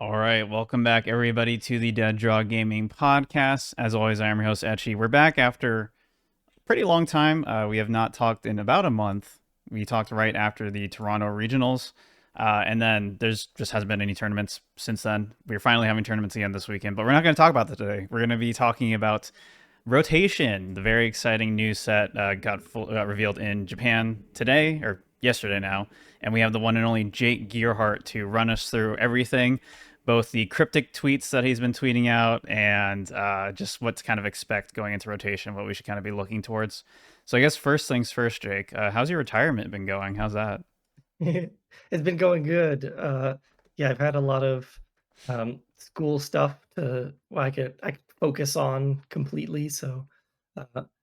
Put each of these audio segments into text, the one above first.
All right, welcome back everybody to the Dead Draw Gaming Podcast. As always, I am your host Etchy. We're back after a pretty long time. We have not talked in about a month. We talked right after the Toronto Regionals, and then there's just hasn't been any tournaments since then. We're finally having tournaments again this weekend, but we're not going to talk about that today. We're going to be talking about Rotation, the very exciting new set got revealed in Japan today or yesterday now, and we have the one and only Jake Gearhart to run us through everything, both the cryptic tweets that he's been tweeting out and just what to kind of expect going into Rotation, what we should kind of be looking towards. So I guess first things first, Jake. How's your retirement been going? How's that? It's been going good. Yeah, I've had a lot of school stuff to I could focus on completely. So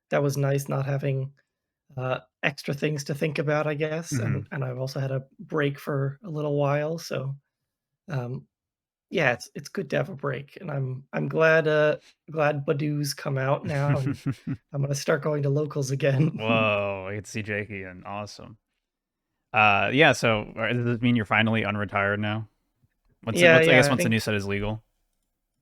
that was nice not having extra things to think about, I guess. Mm-hmm. And I've also had a break for a little while. So um, yeah, it's good to have a break, and I'm glad Badoo's come out now, and I'm gonna start going to locals again. Whoa, I get to see Jake again. Awesome. Yeah. So does this mean you're finally unretired now? Yeah, I guess yeah, I once the new think set is legal.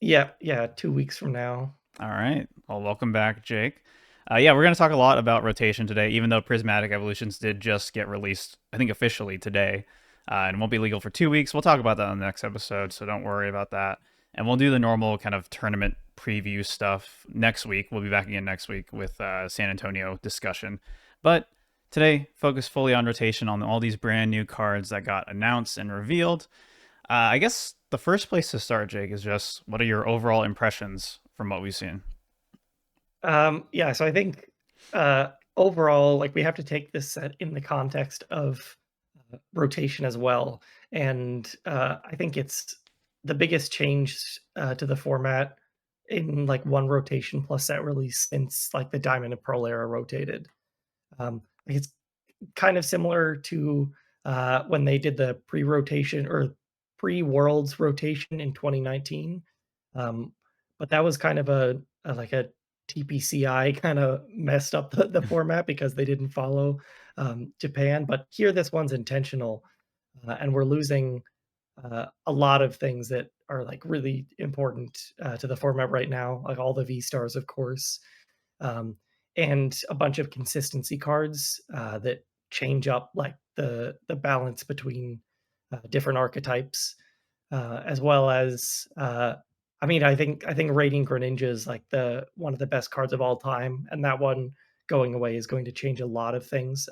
yeah, 2 weeks from now. All right. Well, welcome back, Jake. Yeah, we're going to talk a lot about rotation today, even though Prismatic Evolutions did just get released, I think officially today, and won't be legal for 2 weeks. We'll talk about that on the next episode, so don't worry about that. And we'll do the normal kind of tournament preview stuff next week. We'll be back again next week with San Antonio discussion. But today, focus fully on rotation on all these brand new cards that got announced and revealed. I guess the first place to start, Jake, is just what are your overall impressions from what we've seen? Yeah, so I think overall, like we have to take this set in the context of rotation as well, and I think it's the biggest change to the format in like one rotation plus set release since like the Diamond and Pearl era rotated. Like it's kind of similar to when they did the pre-rotation or pre-Worlds rotation in 2019. Um, but that was kind of a like a TPCI kind of messed up the format because they didn't follow Japan. But here, this one's intentional, and we're losing a lot of things that are like really important to the format right now, like all the V stars, of course, um, and a bunch of consistency cards that change up like the balance between different archetypes, as well as I think Raiding Greninja is like the one of the best cards of all time, and that one going away is going to change a lot of things.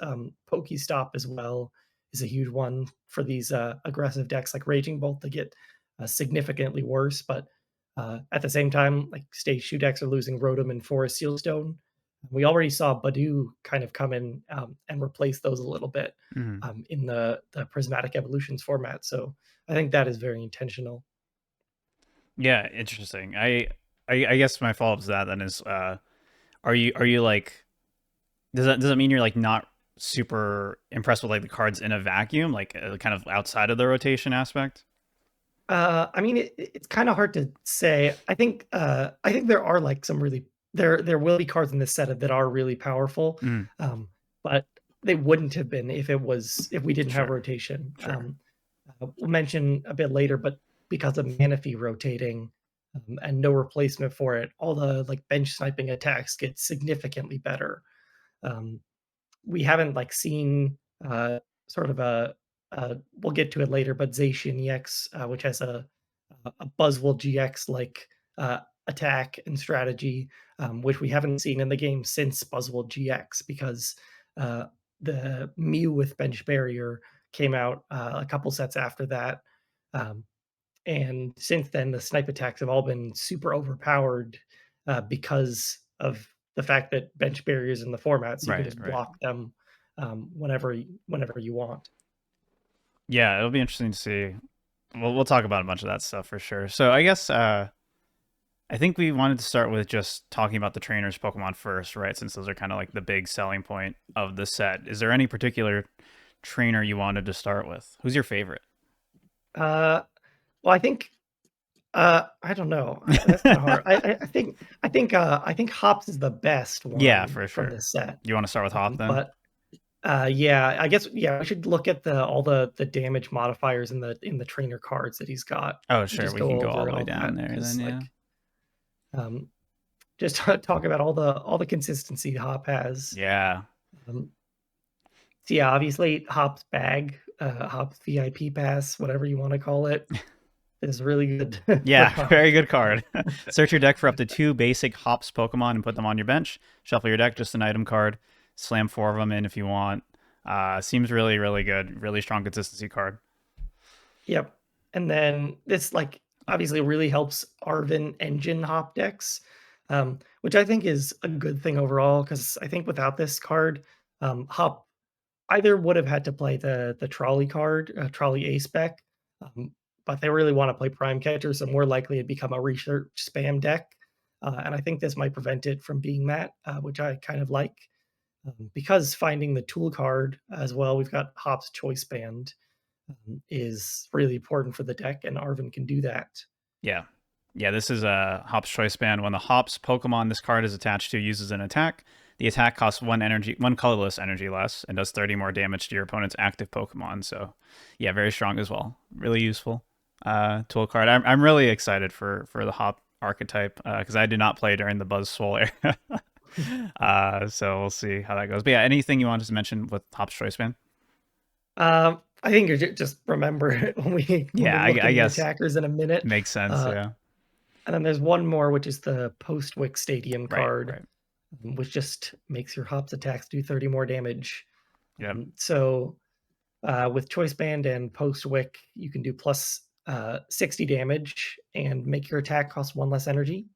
Pokestop as well is a huge one for these aggressive decks like Raging Bolt to get significantly worse, but at the same time, like stage 2 decks are losing Rotom and Forest Sealstone. We already saw Badoo kind of come in and replace those a little bit Mhm. in the Prismatic Evolutions format. So I think that is very intentional. Yeah, interesting. I guess my follow up to that then is are you like does that mean you're like not super impressed with like the cards in a vacuum, like kind of outside of the rotation aspect? I mean, it's kind of hard to say. I think there are like some really there will be cards in this set that are really powerful, Mm, but they wouldn't have been if we didn't have sure, rotation. sure. We'll mention a bit later, but because of Manaphy rotating and no replacement for it, all the like bench sniping attacks get significantly better. Um, we haven't like seen sort of we'll get to it later, but Zacian EX, which has a Buzzwole GX like attack and strategy, which we haven't seen in the game since Buzzwole GX because uh, the Mew with Bench Barrier came out a couple sets after that. Um, and since then, the snipe attacks have all been super overpowered because of the fact that bench barriers in the format, so you can Right, just right. block them whenever you want. Yeah, it'll be interesting to see. We'll talk about a bunch of that stuff for sure. So I guess I think we wanted to start with just talking about the trainers Pokemon first, right? Since those are kind of like the big selling point of the set. Is there any particular trainer you wanted to start with? Who's your favorite? Uh, well, I think I don't know. That's kind of hard. I think Hops is the best Yeah, one for from sure. this set, You want to start with Hop then? but Yeah, I guess yeah, we should look at all the damage modifiers in the trainer cards that he's got. Oh, And sure. just We go can go all over the way all down that there then, because yeah. um, just talk about all the consistency Hop has. Yeah. Um, so yeah, obviously Hop's bag, Hop's VIP pass, whatever you want to call it, is really good for Yeah, Hop. very good card. Search your deck for up to 2 basic Hops Pokemon and put them on your bench. Shuffle your deck, just an item card. Slam 4 of them in if you want. Seems really, really good. Really strong consistency card. Yep. And then this like obviously really helps Arvin engine Hop decks, which I think is a good thing overall because I think without this card, Hop either would have had to play the trolley card, trolley A spec, um, but they really want to play Prime Catcher, so more likely it'd become a research spam deck. And I think this might prevent it from being that, which I kind of like. Because finding the tool card as well, we've got Hop's Choice Band is really important for the deck, and Arvin can do that. Yeah. Yeah, this is a Hops Choice Band. When the Hops Pokemon this card is attached to uses an attack, the attack costs one colorless energy less, and does 30 more damage to your opponent's active Pokemon. So, yeah, very strong as well. Really useful tool card. I'm really excited for the Hop archetype because I did not play during the Buzzswole era. So we'll see how that goes. But yeah, anything you wanted to mention with Hop's Choice Band? I think you're just remember when Yeah, we look I in the guess attackers in a minute. makes sense. Uh, Yeah. and then there's one more, which is the Postwick Stadium Right. card, Right. which just makes your Hops attacks do 30 more damage. Yep. So with Choice Band and Postwick, you can do plus 60 damage and make your attack cost one less energy.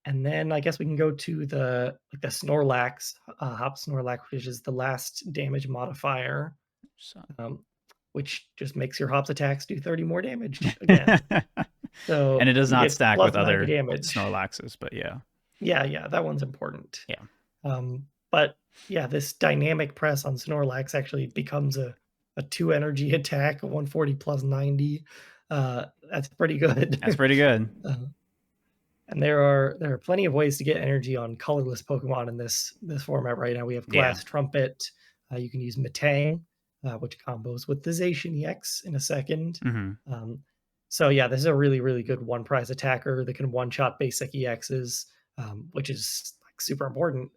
And then I guess we can go to the Snorlax, Hop Snorlax, which is the last damage modifier, So. um, which just makes your Hops attacks do 30 more damage again. And So it does you not get stack with plus 90 other damage. Snorlaxes, but yeah. Yeah, yeah, that one's important. Yeah. But yeah, this dynamic press on Snorlax actually becomes a 2 energy attack, a 140 plus 90. That's pretty That's good. pretty good. uh, and there are plenty of ways to get energy on colorless Pokemon in this format right now. We have Yeah. Glass Trumpet. You can use Metang, which combos with the Zacian EX in a second. Mm-hmm. Um, so yeah, this is a really really good one prize attacker that can one shot basic EXs, which is like super important.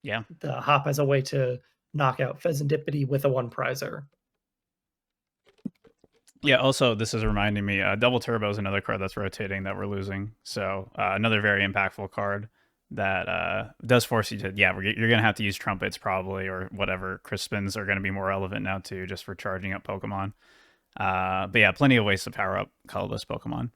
Yeah. The Hop has a way to knock out Pheasantipity with a one prizer. Yeah, also, this is reminding me, Double Turbo is another card that's rotating that we're losing. So, another very impactful card that does force you to, yeah, you're going to have to use Trumpets probably, or whatever. Crispins are going to be more relevant now, too, just for charging up Pokemon. But yeah, plenty of ways to power up colorless Pokemon.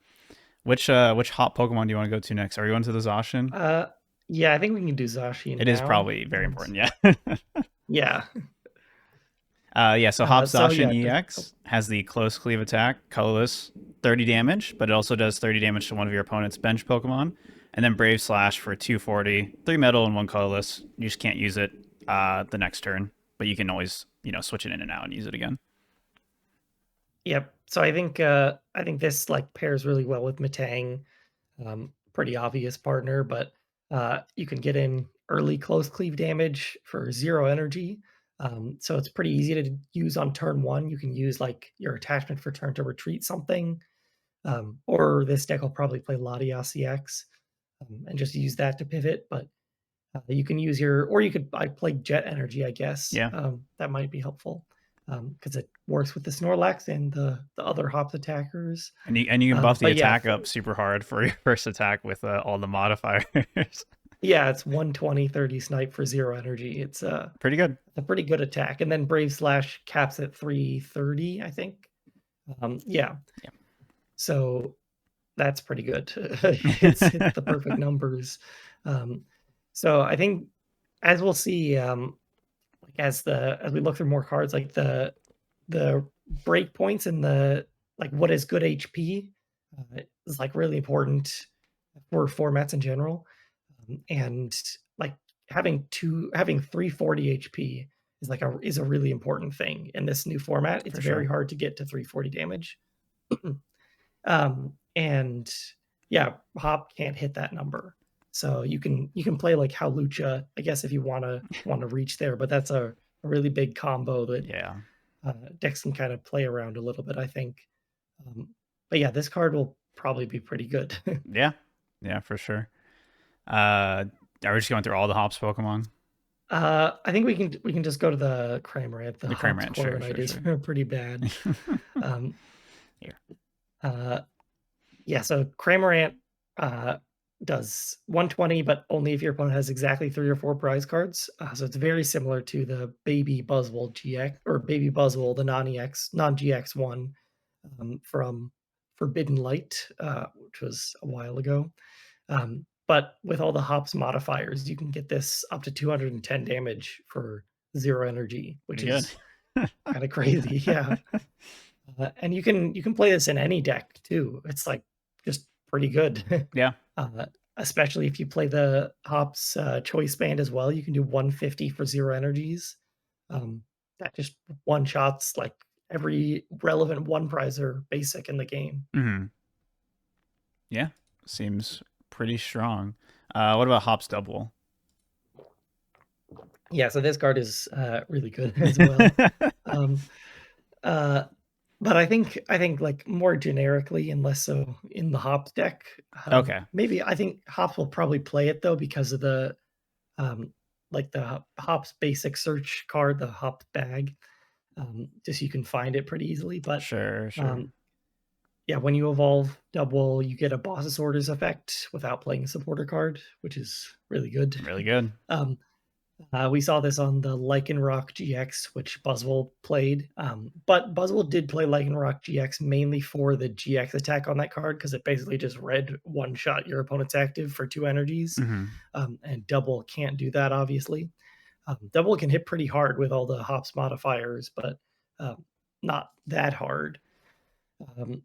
Which hot Pokemon do you want to go to next? Are we going to the Zacian? Uh, yeah, I think we can do Zacian It is now. probably very important, yeah. Yeah. Yeah, so Hop So Zacian yeah, just, EX has the close cleave attack, colorless, 30 damage, but it also does 30 damage to one of your opponent's bench Pokemon. And then Brave Slash for 240, 3 metal and 1 colorless. You just can't use it the next turn, but you can always, switch it in and out and use it again. yep. So I think this like pairs really well with Metang. Pretty obvious partner, but you can get in early close cleave damage for 0 energy. So it's pretty easy to use on turn 1. You can use like your attachment for turn to retreat something. Or this deck will probably play Latias EX and just use that to pivot. But you can use or you could I play Jet Energy, I guess. Yeah. That might be helpful because it works with the Snorlax and the other Hops attackers. And you can buff the But yeah, attack up super hard for your first attack with all the modifiers. yeah, it's 120, 30 snipe for 0 energy. It's Pretty good. a pretty good attack. And then Brave Slash caps at 330, I think. Yeah. Yeah. So that's pretty good. It's the perfect numbers. So I think as we'll see, like as we look through more cards, like the break points and the like what is good HP is like really important for formats in general. And like having 340 HP is a really important thing in this new format. It's For very sure. hard to get to 340 damage. And yeah, Hop can't hit that number. So you can play like Howlucha, I guess, if you want to reach there, but that's a really big combo that Yeah. decks can kind of play around a little bit, I think. Um, but yeah, this card will probably be pretty good. Yeah. Yeah, for sure. Are we just going through all the hops Pokemon? I think we can just go to the Cramorant. The The Hops Cramorant, sure, Corviknight sure, is sure. pretty bad. Um, Here. uh, yeah, so Cramorant uh, does 120, but only if your opponent has exactly 3 or 4 prize cards. So it's very similar to the Baby Buzzwole GX or Baby Buzzwole, the non-GX one from Forbidden Light, which was a while ago. But with all the hops modifiers, you can get this up to 210 damage for 0 energy, which Pretty good. is kind of crazy. Yeah. And you can play this in any deck too. It's like just pretty good. Yeah. Especially if you play the hops choice band as well, you can do 150 for 0 energies. Um, that just one shots like every relevant one prizer basic in the game. Hmm. Yeah. Seems pretty strong. What about hops double? Yeah, so this card is really good as well. Um, uh, but I think like more generically and less so in the hops deck. Okay. Maybe I think hops will probably play it though because of the um, like the hops basic search card, the hops bag. Just you can find it pretty easily. But Sure, sure. um, yeah, when you evolve double, you get a boss's orders effect without playing a supporter card, which is really good. Really good. um, we saw this on the Lycanroc GX, which Buzzwole played. But Buzzwole did play Lycanroc GX mainly for the GX attack on that card because it basically just read one shot your opponent's active for 2 energies. Hmm. And double can't do that, obviously. Double can hit pretty hard with all the hops modifiers, but not that hard. Um,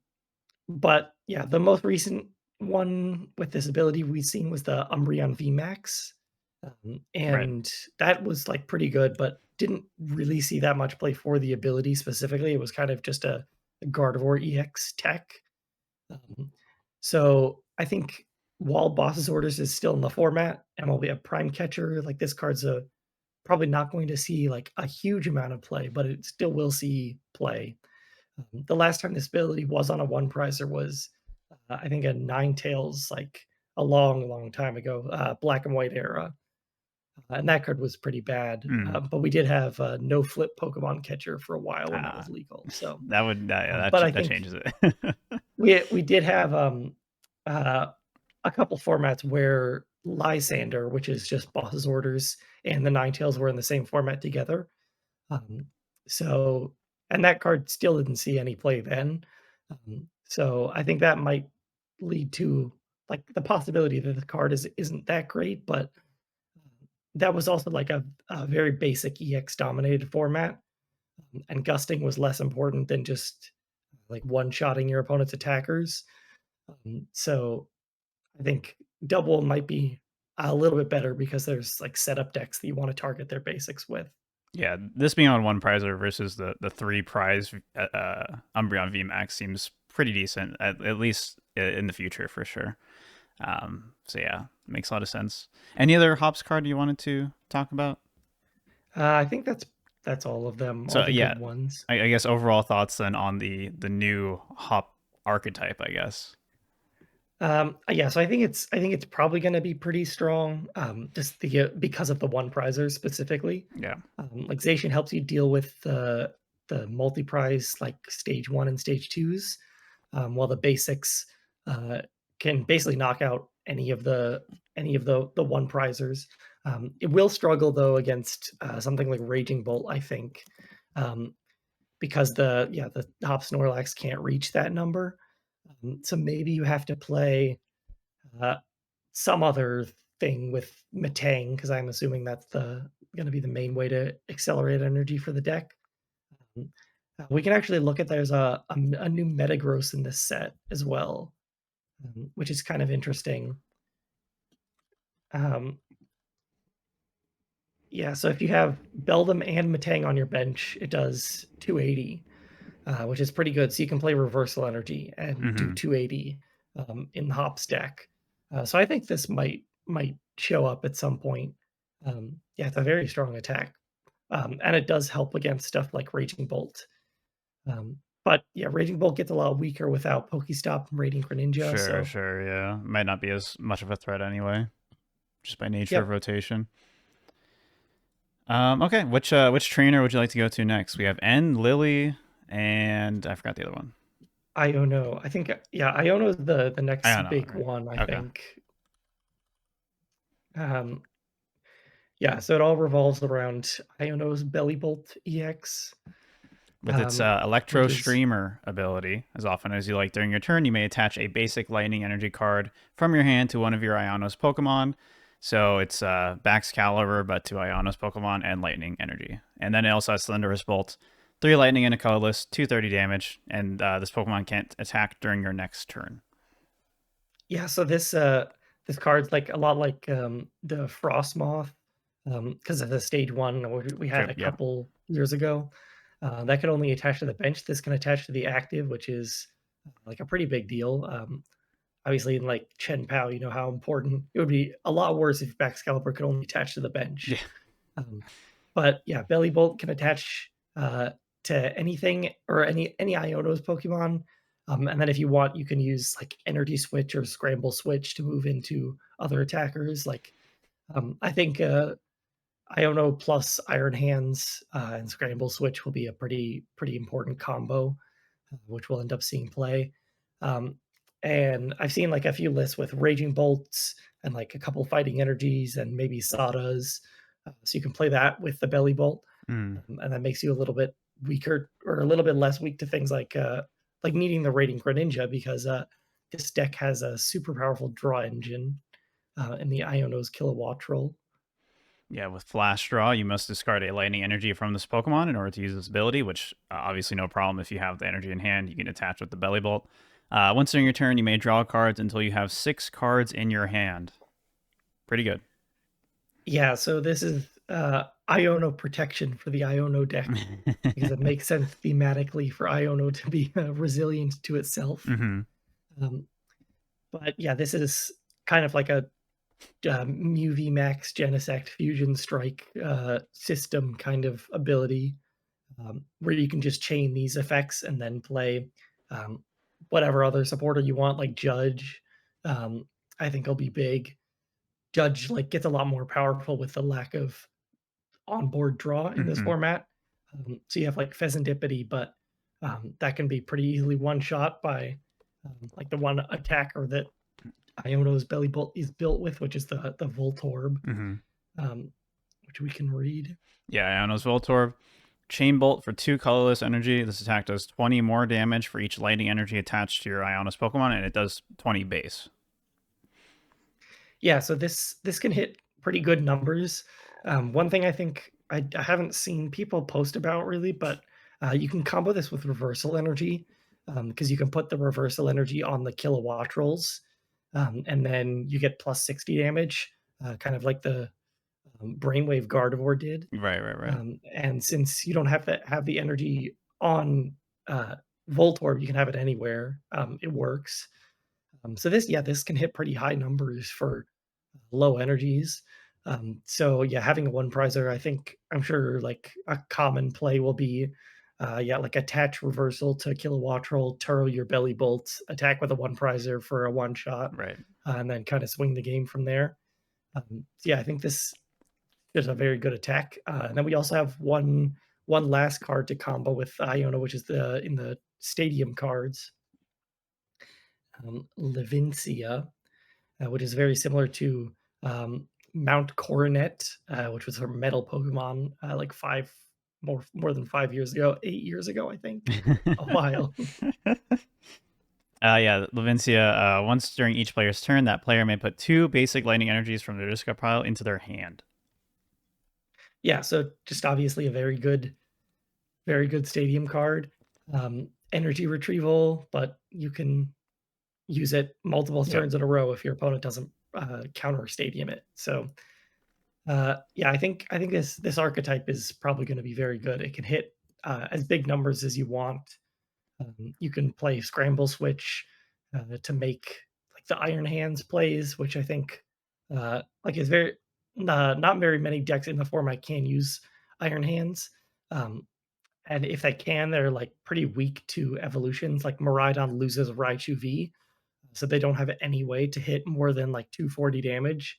but yeah, the most recent one with this ability we've seen was the Umbreon VMAX. Right. And that was like pretty good, but didn't really see that much play for the ability specifically. It was kind of just a Gardevoir EX tech. Um, so I think while Boss's Orders is still in the format and will be a prime catcher, like this card's probably not going to see like a huge amount of play, but it still will see play. The last time this ability was on a one prizer was, I think, a Ninetales, like a long, long time ago, Black and White era, and that card was pretty bad. Mm. But we did have no flip Pokemon catcher for a while when that Ah, was legal. So, that would yeah, but I that think changes it. we did have uh, a couple formats where Lysander, which is just Boss's Orders, and the Ninetales were in the same format together. Um, so, and that card still didn't see any play then. So I think that might lead to like the possibility that the card isn't that great, but that was also like a very basic EX dominated format, and gusting was less important than just like one shotting your opponent's attackers. So I think double might be a little bit better because there's like setup decks that you want to target their basics with. Yeah, this being on one prizer versus the 3 prize Umbreon VMAX seems pretty decent, at least in the future for sure. So yeah, makes a lot of sense. Any other hops card you wanted to talk about? I think that's all of them, all So the yeah, good ones. I guess overall thoughts then on the new hop archetype, I guess. Yeah, so I think it's probably going to be pretty strong, just because of the one prizer specifically. Yeah. Like Zacian helps you deal with the multi prize like stage one and stage twos, while the basics uh, can basically knock out any of the one prizers. It will struggle though against something like Raging Bolt, I think, um, because the Hop Snorlax can't reach that number. So maybe you have to play uh, some other thing with Metang because I'm assuming that's the going to be the main way to accelerate energy for the deck. Um, we can actually look at there's a new Metagross in this set as well, which is kind of interesting. Um, yeah, so if you have Beldum and Metang on your bench, it does 280, which is pretty good. So you can play Reversal Energy and do Hmm. 280 in the Hops deck. So I think this might show up at some point. Yeah, it's a very strong attack. and it does help against stuff like Raging Bolt. But yeah, Raging Bolt gets a lot weaker without Pokestop and Radiant Greninja. Sure, So sure, yeah. Might not be as much of a threat anyway, just by nature of yep, rotation. Okay, which trainer would you like to go to next? We have N, Lillie, and I forgot the other one. Iono. I think yeah, Iono is the I next don't know. big Right. one. I Okay. think. Um, yeah, so it all revolves around Iono's Belly Bolt EX, With its which Electro is Streamer ability, as often as you like during your turn, you may attach a basic Lightning Energy card from your hand to one of your Iono's Pokemon. So it's Bax Caliber, but to Iono's Pokemon and Lightning Energy. And then it also has Thunderous Bolt, 3 Lightning and a colorless, 230 damage, and this Pokemon can't attack during your next turn. yeah. So this card's like a lot like the Frostmoth, because of the stage one we had Sure, a yep. couple years ago. That could only attach to the bench. This can attach to the active, which is like a pretty big deal. Obviously, in like Chen Pao, you know how important it would be. A lot worse if Baxcalibur could only attach to the bench. Yeah. Um, but yeah, Belly Bolt can attach to anything or any Iono's Pokemon. And then if you want, you can use like Energy Switch or Scramble Switch to move into other attackers. Like I think Iono plus Iron Hands and Scramble Switch will be a pretty important combo, which we'll end up seeing play. Um, and I've seen like a few lists with Raging Bolts and like a couple Fighting Energies and maybe Sadas. So you can play that with the Belly Bolt, Mm. and that makes you a little bit weaker or a little bit less weak to things like needing the Radiant Greninja because this deck has a super powerful draw engine in the Iono's Kilowatt roll. Yeah, with Flash Draw, you must discard a Lightning Energy from this Pokemon in order to use this ability, which obviously no problem if you have the energy in hand. You can attach with the Belly Bolt. Once during your turn, you may draw cards until you have 6 cards in your hand. Pretty good. Yeah, so this is Iono protection for the Iono deck because it makes sense thematically for Iono to be resilient to itself. Mm-hmm. Um, but yeah, this is kind of like a Mew VMAX Genesect Fusion Strike system kind of ability where you can just chain these effects and then play um, whatever other supporter you want, like Judge. Um, I think will be big. Judge like gets a lot more powerful with the lack of onboard draw in this Mm-hmm. format. So you have like Pheasantipity, but that can be pretty easily one shot by like the one attacker that Iono's Belly Bolt is built with, which is the Voltorb, Mm-hmm. um, which we can read. Yeah, Iono's Voltorb. Chain Bolt for 2 colorless energy. This attack does 20 more damage for each lightning energy attached to your Iono's Pokemon, and it does 20 base. Yeah, so this can hit pretty good numbers. One thing I think I haven't seen people post about really, but you can combo this with reversal energy because you can put the reversal energy on the kilowatt rolls, and then you get plus 60 damage, kind of like the Brainwave Gardevoir did. Right, right, right. And since you don't have to have the energy on Voltorb, you can have it anywhere. It works. So this can hit pretty high numbers for low energies. So yeah, having a one prizer, I'm sure like a common play will be yeah, like attach reversal to kilowatt roll, Turo your belly bolts, attack with a one prizer for a one shot, Right. and then kind of swing the game from there. So yeah, I think this is a very good attack. And then we also have one last card to combo with Iono, which is the in the stadium cards, Levincia, which is very similar to Mount Coronet, which was her metal Pokemon like more than 5 years ago, 8 years ago, I think, a while. Yeah, Levincia. Once during each player's turn, that player may put 2 basic lightning energies from their discard pile into their hand. Yeah, so just obviously a very good stadium card. Energy retrieval, but you can use it multiple Yep. turns in a row if your opponent doesn't counter stadium it. So yeah, I think this archetype is probably going to be very good. It can hit as big numbers as you want. You can play scramble switch to make like the Iron Hands plays, which I think like is very not very many decks in the format can use Iron Hands. Um, and if they can, they're like pretty weak to evolutions. Like Miraidon loses Raichu V, so they don't have any way to hit more than like 240 damage,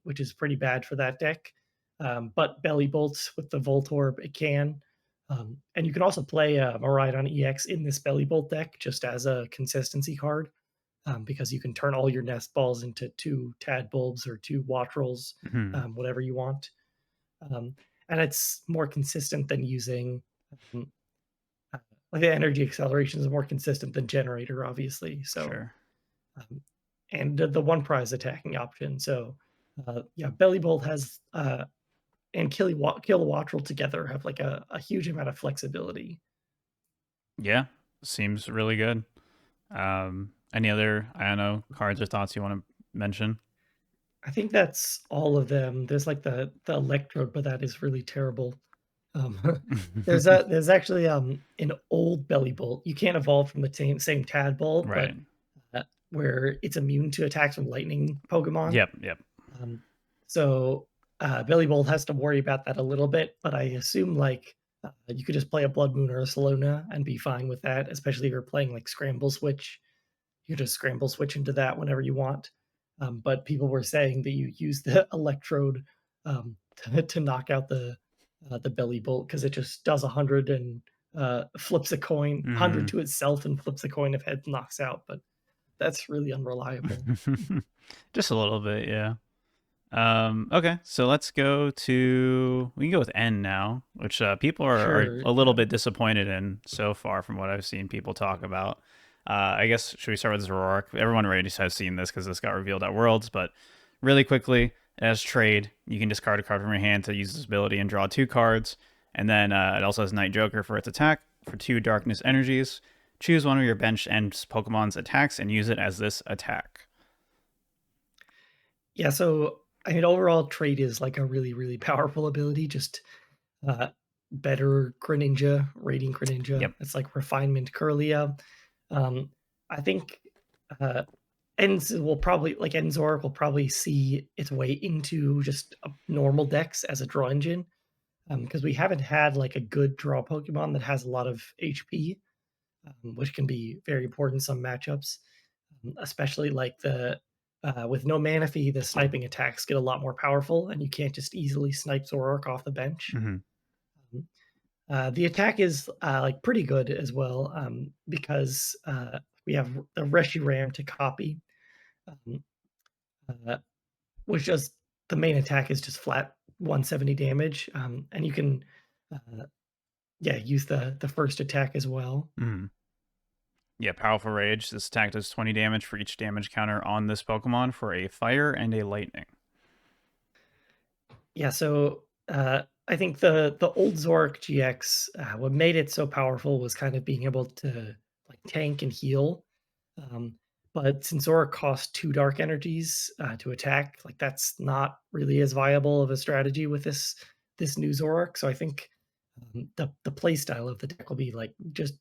which is pretty bad for that deck. But Belly Bolts with the Voltorb, it can. And you can also play Miraidon EX in this Belly Bolt deck just as a consistency card, because you can turn all your nest balls into 2 Tadbulbs or 2 Wattrels, Mhm. whatever you want. Um, and it's more consistent than using um, uh, like the energy acceleration is more consistent than generator, obviously. So, Sure. um, and the one prize attacking option. So, yeah, Belly Bolt has and Kilowattrel together have like a huge amount of flexibility. Yeah. Seems really good. Any other Iono cards or thoughts you want to mention? I think that's all of them. There's like the electrode, but that is really terrible. There's actually an old Belly Bolt. You can't evolve from the same Tadbulb, Right. but where it's immune to attacks from lightning Pokemon. Yep. Yep. Um, so Belly Bolt has to worry about that a little bit, but I assume like you could just play a Blood Moon or a Salona and be fine with that, especially if you're playing like Scramble Switch. You just scramble switch into that whenever you want. But people were saying that you use the electrode to knock out the belly bolt because it just does 100 and flips a coin, 100 Mm. to itself and flips a coin if head knocks out. But that's really unreliable. Just a little bit, yeah. Okay, so let's go to we can go with N now, which people are Sure. a little Yeah. bit disappointed in so far from what I've seen people talk about. I guess should we start with Zoroark? Everyone already has seen this because this got revealed at Worlds, but really quickly, as trade, you can discard a card from your hand to use this ability and draw 2 cards, and then it also has Night Joker for its attack for 2 Darkness energies. Choose one of your bench and Pokemon's attacks and use it as this attack. Yeah. So I mean, overall, trade is like a really, really powerful ability. Just uh, better Greninja, rating Greninja. Yep. It's like refinement Curlia. Um, I think uh, Ends will probably like Enzoric will probably see its way into just a normal decks as a draw engine, because we haven't had like a good draw Pokemon that has a lot of HP, which can be very important in some matchups, especially like the with no Manaphy, the sniping attacks get a lot more powerful, and you can't just easily snipe Zoroark off the bench. Mm-hmm. Um, the attack is like pretty good as well, because we have the Reshiram to copy, um, uh, which just the main attack is just flat 170 damage, and you can yeah use the first attack as well. Mm-hmm. Yeah, Powerful Rage. This attack does 20 damage for each damage counter on this Pokemon for a fire and a lightning. Yeah, so I think the old Zoric GX, what made it so powerful was kind of being able to like tank and heal. Um, but since Zoric costs 2 dark energies to attack, like that's not really as viable of a strategy with this new Zoric. So I think the play style of the deck will be like just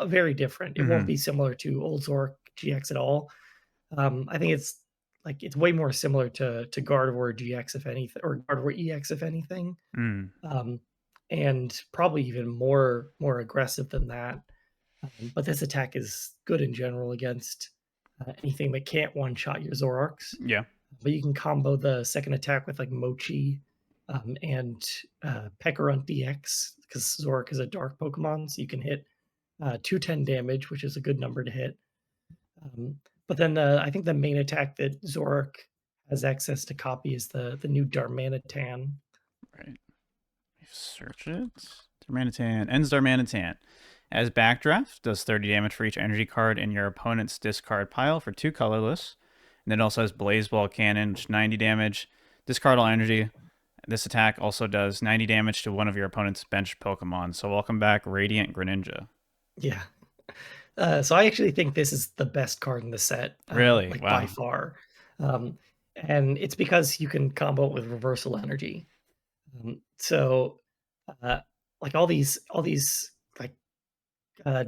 very different. It won't Mm-hmm. be similar to old Zoric GX at all. I think it's way more similar to Gardevoir GX if anything, or Gardevoir EX if anything, Mm. um, and probably even more aggressive than that. But this attack is good in general against anything that can't one shot your Zoroarks. Yeah. But you can combo the second attack with like Mochi and Pekarunt DX because Zoroark is a dark Pokemon, so you can hit 210 damage, which is a good number to hit. But then I think the main attack that Zoroark has access to copy is the new Darmanitan. Right. Search it. Darmanitan. Ends Darmanitan. As Backdraft, does 30 damage for each energy card in your opponent's discard pile for 2 colorless. And then it also has Blaze Ball Cannon, which 90 damage. Discard all energy. This attack also does 90 damage to one of your opponent's bench Pokemon. So welcome back, Radiant Greninja. Yeah. So I actually think this is the best card in the set, Really? like by Wow. far. Um, and it's because you can combo it with reversal energy. So uh, like all these like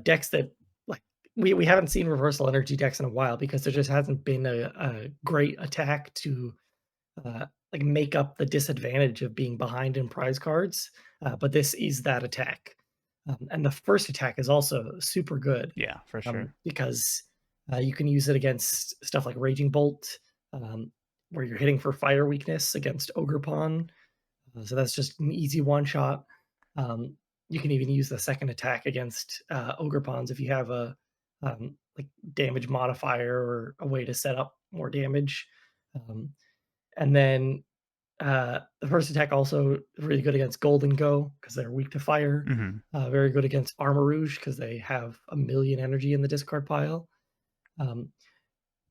decks that like we haven't seen reversal energy decks in a while because there just hasn't been a great attack to like make up the disadvantage of being behind in prize cards, but this is that attack. And the first attack is also super good Yeah, for sure. because you can use it against stuff like Raging Bolt, um, where you're hitting for fire weakness against Ogre Pawn. So that's just an easy one shot. You can even use the second attack against Ogre Pawns if you have a like damage modifier or a way to set up more damage. Um, and then the first attack also really good against Golden Go because they're weak to fire. Hmm. Very good against Armor Rouge because they have a million energy in the discard pile. Um,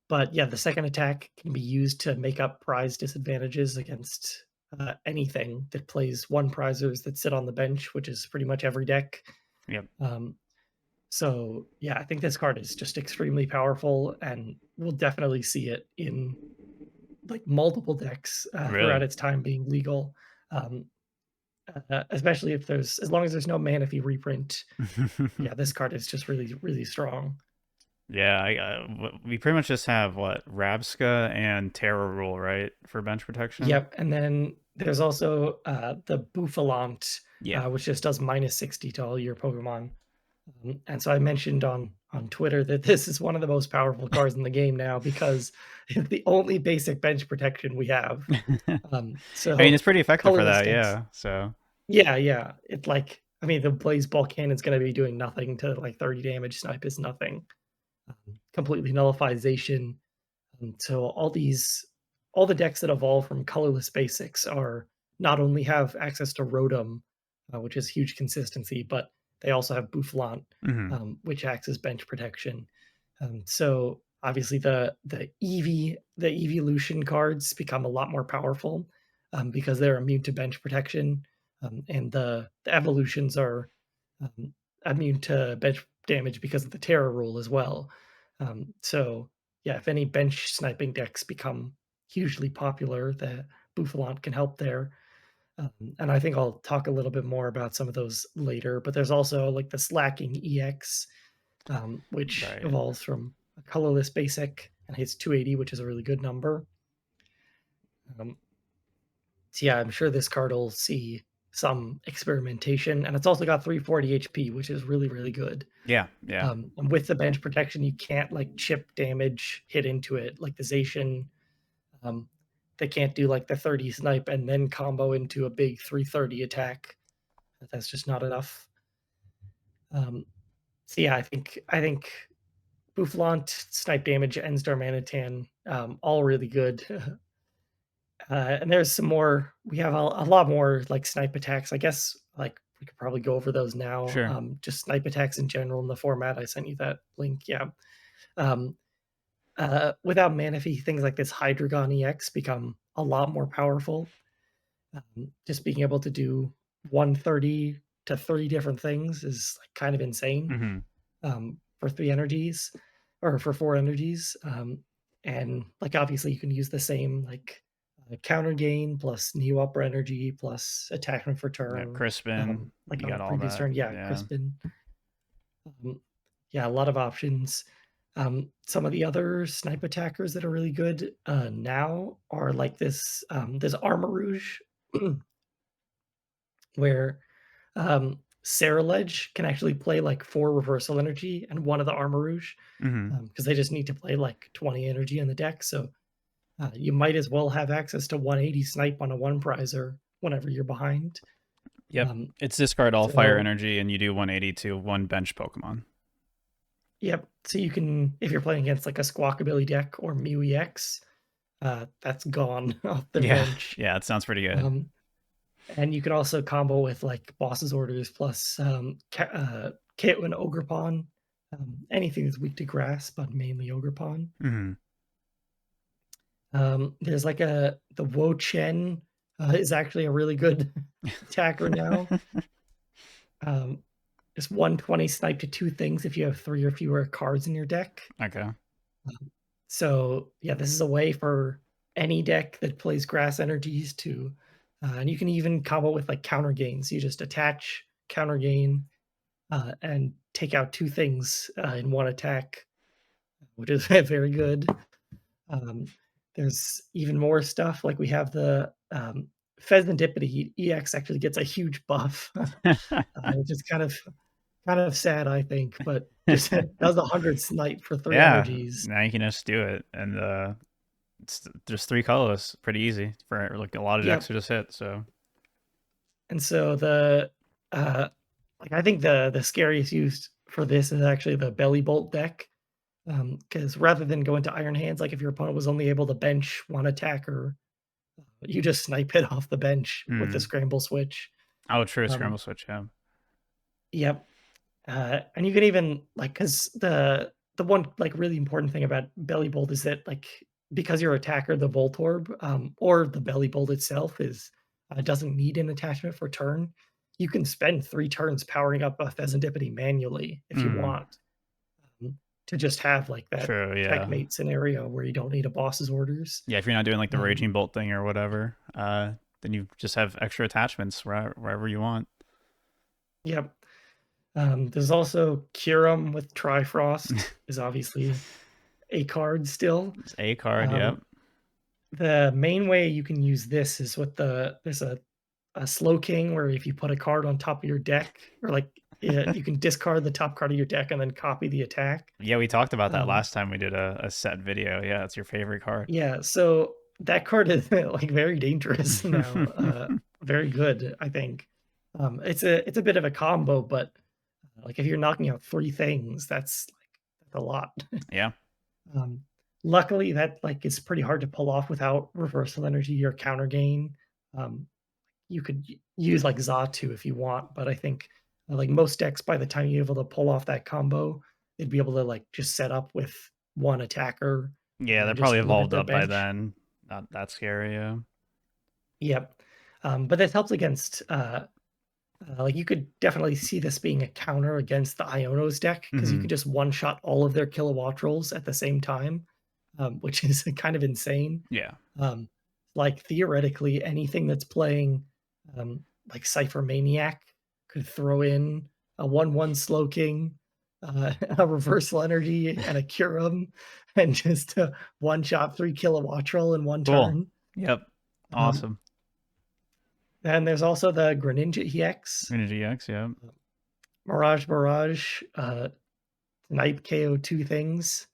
but yeah, the second attack can be used to make up prize disadvantages against anything that plays one prizers that sit on the bench, which is pretty much every deck. Yep. Um, so yeah, I think this card is just extremely powerful, and we'll definitely see it in like multiple decks throughout Really. its time being legal. Um, Especially if there's as long as there's no mana fee reprint. Yeah, this card is just really really strong. Yeah, we pretty much just have what Rabska and Terror Rule, right, for bench protection. Yep, and then there's also the Bouffalant, Yeah. which just does -60 to all your Pokemon. And so I mentioned on Twitter that this is one of the most powerful cards in the game now because it's the only basic bench protection we have. I mean, So it's pretty effective for colorless that. decks, Yeah. So. yeah, yeah. It's like I mean the Blaze Ball Cannon's going to be doing nothing to like 30 damage. Snipe is nothing. Completely nullifization. So all the decks that evolve from colorless basics are not only have access to Rotom, which is huge consistency, but they also have Bouffalant, Hmm. which acts as bench protection. So obviously the evolution cards become a lot more powerful because they're immune to bench protection, and the evolutions are um, immune to bench damage because of the Terror rule as well. So yeah, if any bench sniping decks become hugely popular, the Bouffalant can help there. And I think I'll talk a little bit more about some of those later. But there's also like the Slacking EX, which Right. evolves from a colorless basic and hits 280, which is a really good number. Um, so yeah, I'm sure this card will see some experimentation, and it's also got 340 HP, which is really really good. Yeah. Yeah. And with the bench protection, you can't like chip damage hit into it like the Zacian. Um, they can't do like the 30 snipe and then combo into a big 330 attack. That's just not enough. Um, so yeah, I think Bouffalant, snipe damage, Enstar Manitan, all really good. And there's some more. We have a lot more like snipe attacks. I guess like we could probably go over those now. Sure. Just snipe attacks in general in the format. I sent you that link. Yeah. Um, Without Manaphy, things like this Hydreigon EX become a lot more powerful. Just being able to do 130 to 30 different things is like kind of insane Hmm. for 3 energies or for 4 energies. And like obviously you can use the same like counter gain plus new upper energy plus attachment for Yeah. turn, Crispin. like You on a got all previous that. turn. Yeah, Yeah. Crispin. Um, yeah, a lot of options. Some of the other snipe attackers that are really good now are like this Armor Rouge, where Ledge can actually play like 4 reversal energy and one of the Armor Rouge Hmm. because they just need to play like 20 energy in the deck. So you might as well have access to 180 snipe on a one prizer whenever you're behind. Yep. Um, It's discard all fire so energy, and you do 180 to one bench Pokemon. yep. So you can, if you're playing against like a Squawkabilly deck or Mew EX, that's gone off their Yeah. bench. Yeah. It sounds pretty good. Um, and you can also combo with like Boss's Orders plus Kit and Ogre Pawn. Anything that's weak to grass, but mainly Ogre Pawn. Hmm. There's like the Wo Chen is actually a really good attacker now. Um, just 120 snipe to 2 things if you have 3 or fewer cards in your deck. Okay. So yeah, this is a way for any deck that plays grass energies to, and you can even combo with like counter gains. You just attach counter gain and take out 2 things in one attack, which is very good. Um, There's even more stuff, like we have the, Pheasantipity EX actually gets a huge buff, which is kind of sad, I think, but just does 100 snipe for 3 Yeah, energies. now you can just do it, and it's just 3 colors, pretty easy for like a lot of decks Yep, to just hit. So and so the, uh like, I think the scariest use for this is actually the Belly Bolt deck, because rather than go into Iron Hands, like, if your opponent was only able to bench 1 attacker, you just snipe it off the bench with the hmm. Scramble Switch. Oh, true, Um, scramble switch. Yeah. yep. And you can even like because the one like really important thing about belly bolt is that like because your attacker the Voltorb or the belly bolt itself is doesn't need an attachment for turn. You can spend 3 turns powering up a Pheasantipity manually if you Hmm. want to just have like that True. Yeah. checkmate scenario where you don't need a boss's orders. Yeah. If you're not doing like the Um, raging bolt thing or whatever, then you just have extra attachments wherever you want. yep. There's also Curum with Trifrost is obviously a card still. It's a card. Yep. Um, The main way you can use this is with there's a slow king where if you put a card on top of your deck or like you can discard the top card of your deck and then copy the attack. Yeah, we talked about that Um, last time we did a set video. Yeah, it's your favorite card. yeah, so that card is like very dangerous now. Very good, I think. It's a bit of a combo, but like if you're knocking out 3 things, that's a lot. Yeah. Um, luckily, that like is pretty hard to pull off without reversal energy or counter gain. Um, you could use like Zatu if you want, but I think like most decks, by the time you're able to pull off that combo, they'd be able to like just set up with 1 attacker Yeah, and they're then probably just limit evolved their up by bench. then. Not that scary. Yeah. Yep. But this helps against like you could definitely see this being a counter against the Iono's deck because you Hmm. could just one shot all of their kilowatt rolls at the same time, which is kind of insane. Yeah. Um, like theoretically, anything that's playing like Cypher Maniac could throw in a 1/1 Slow King, a Reversal Energy, and a Curum, and just one shot 3 kilowatt roll in one Cool. turn. Yep. Um, Awesome. and there's also the Greninja EX, Energy X. Yeah. Mirage Barrage, Snipe KO 2 things.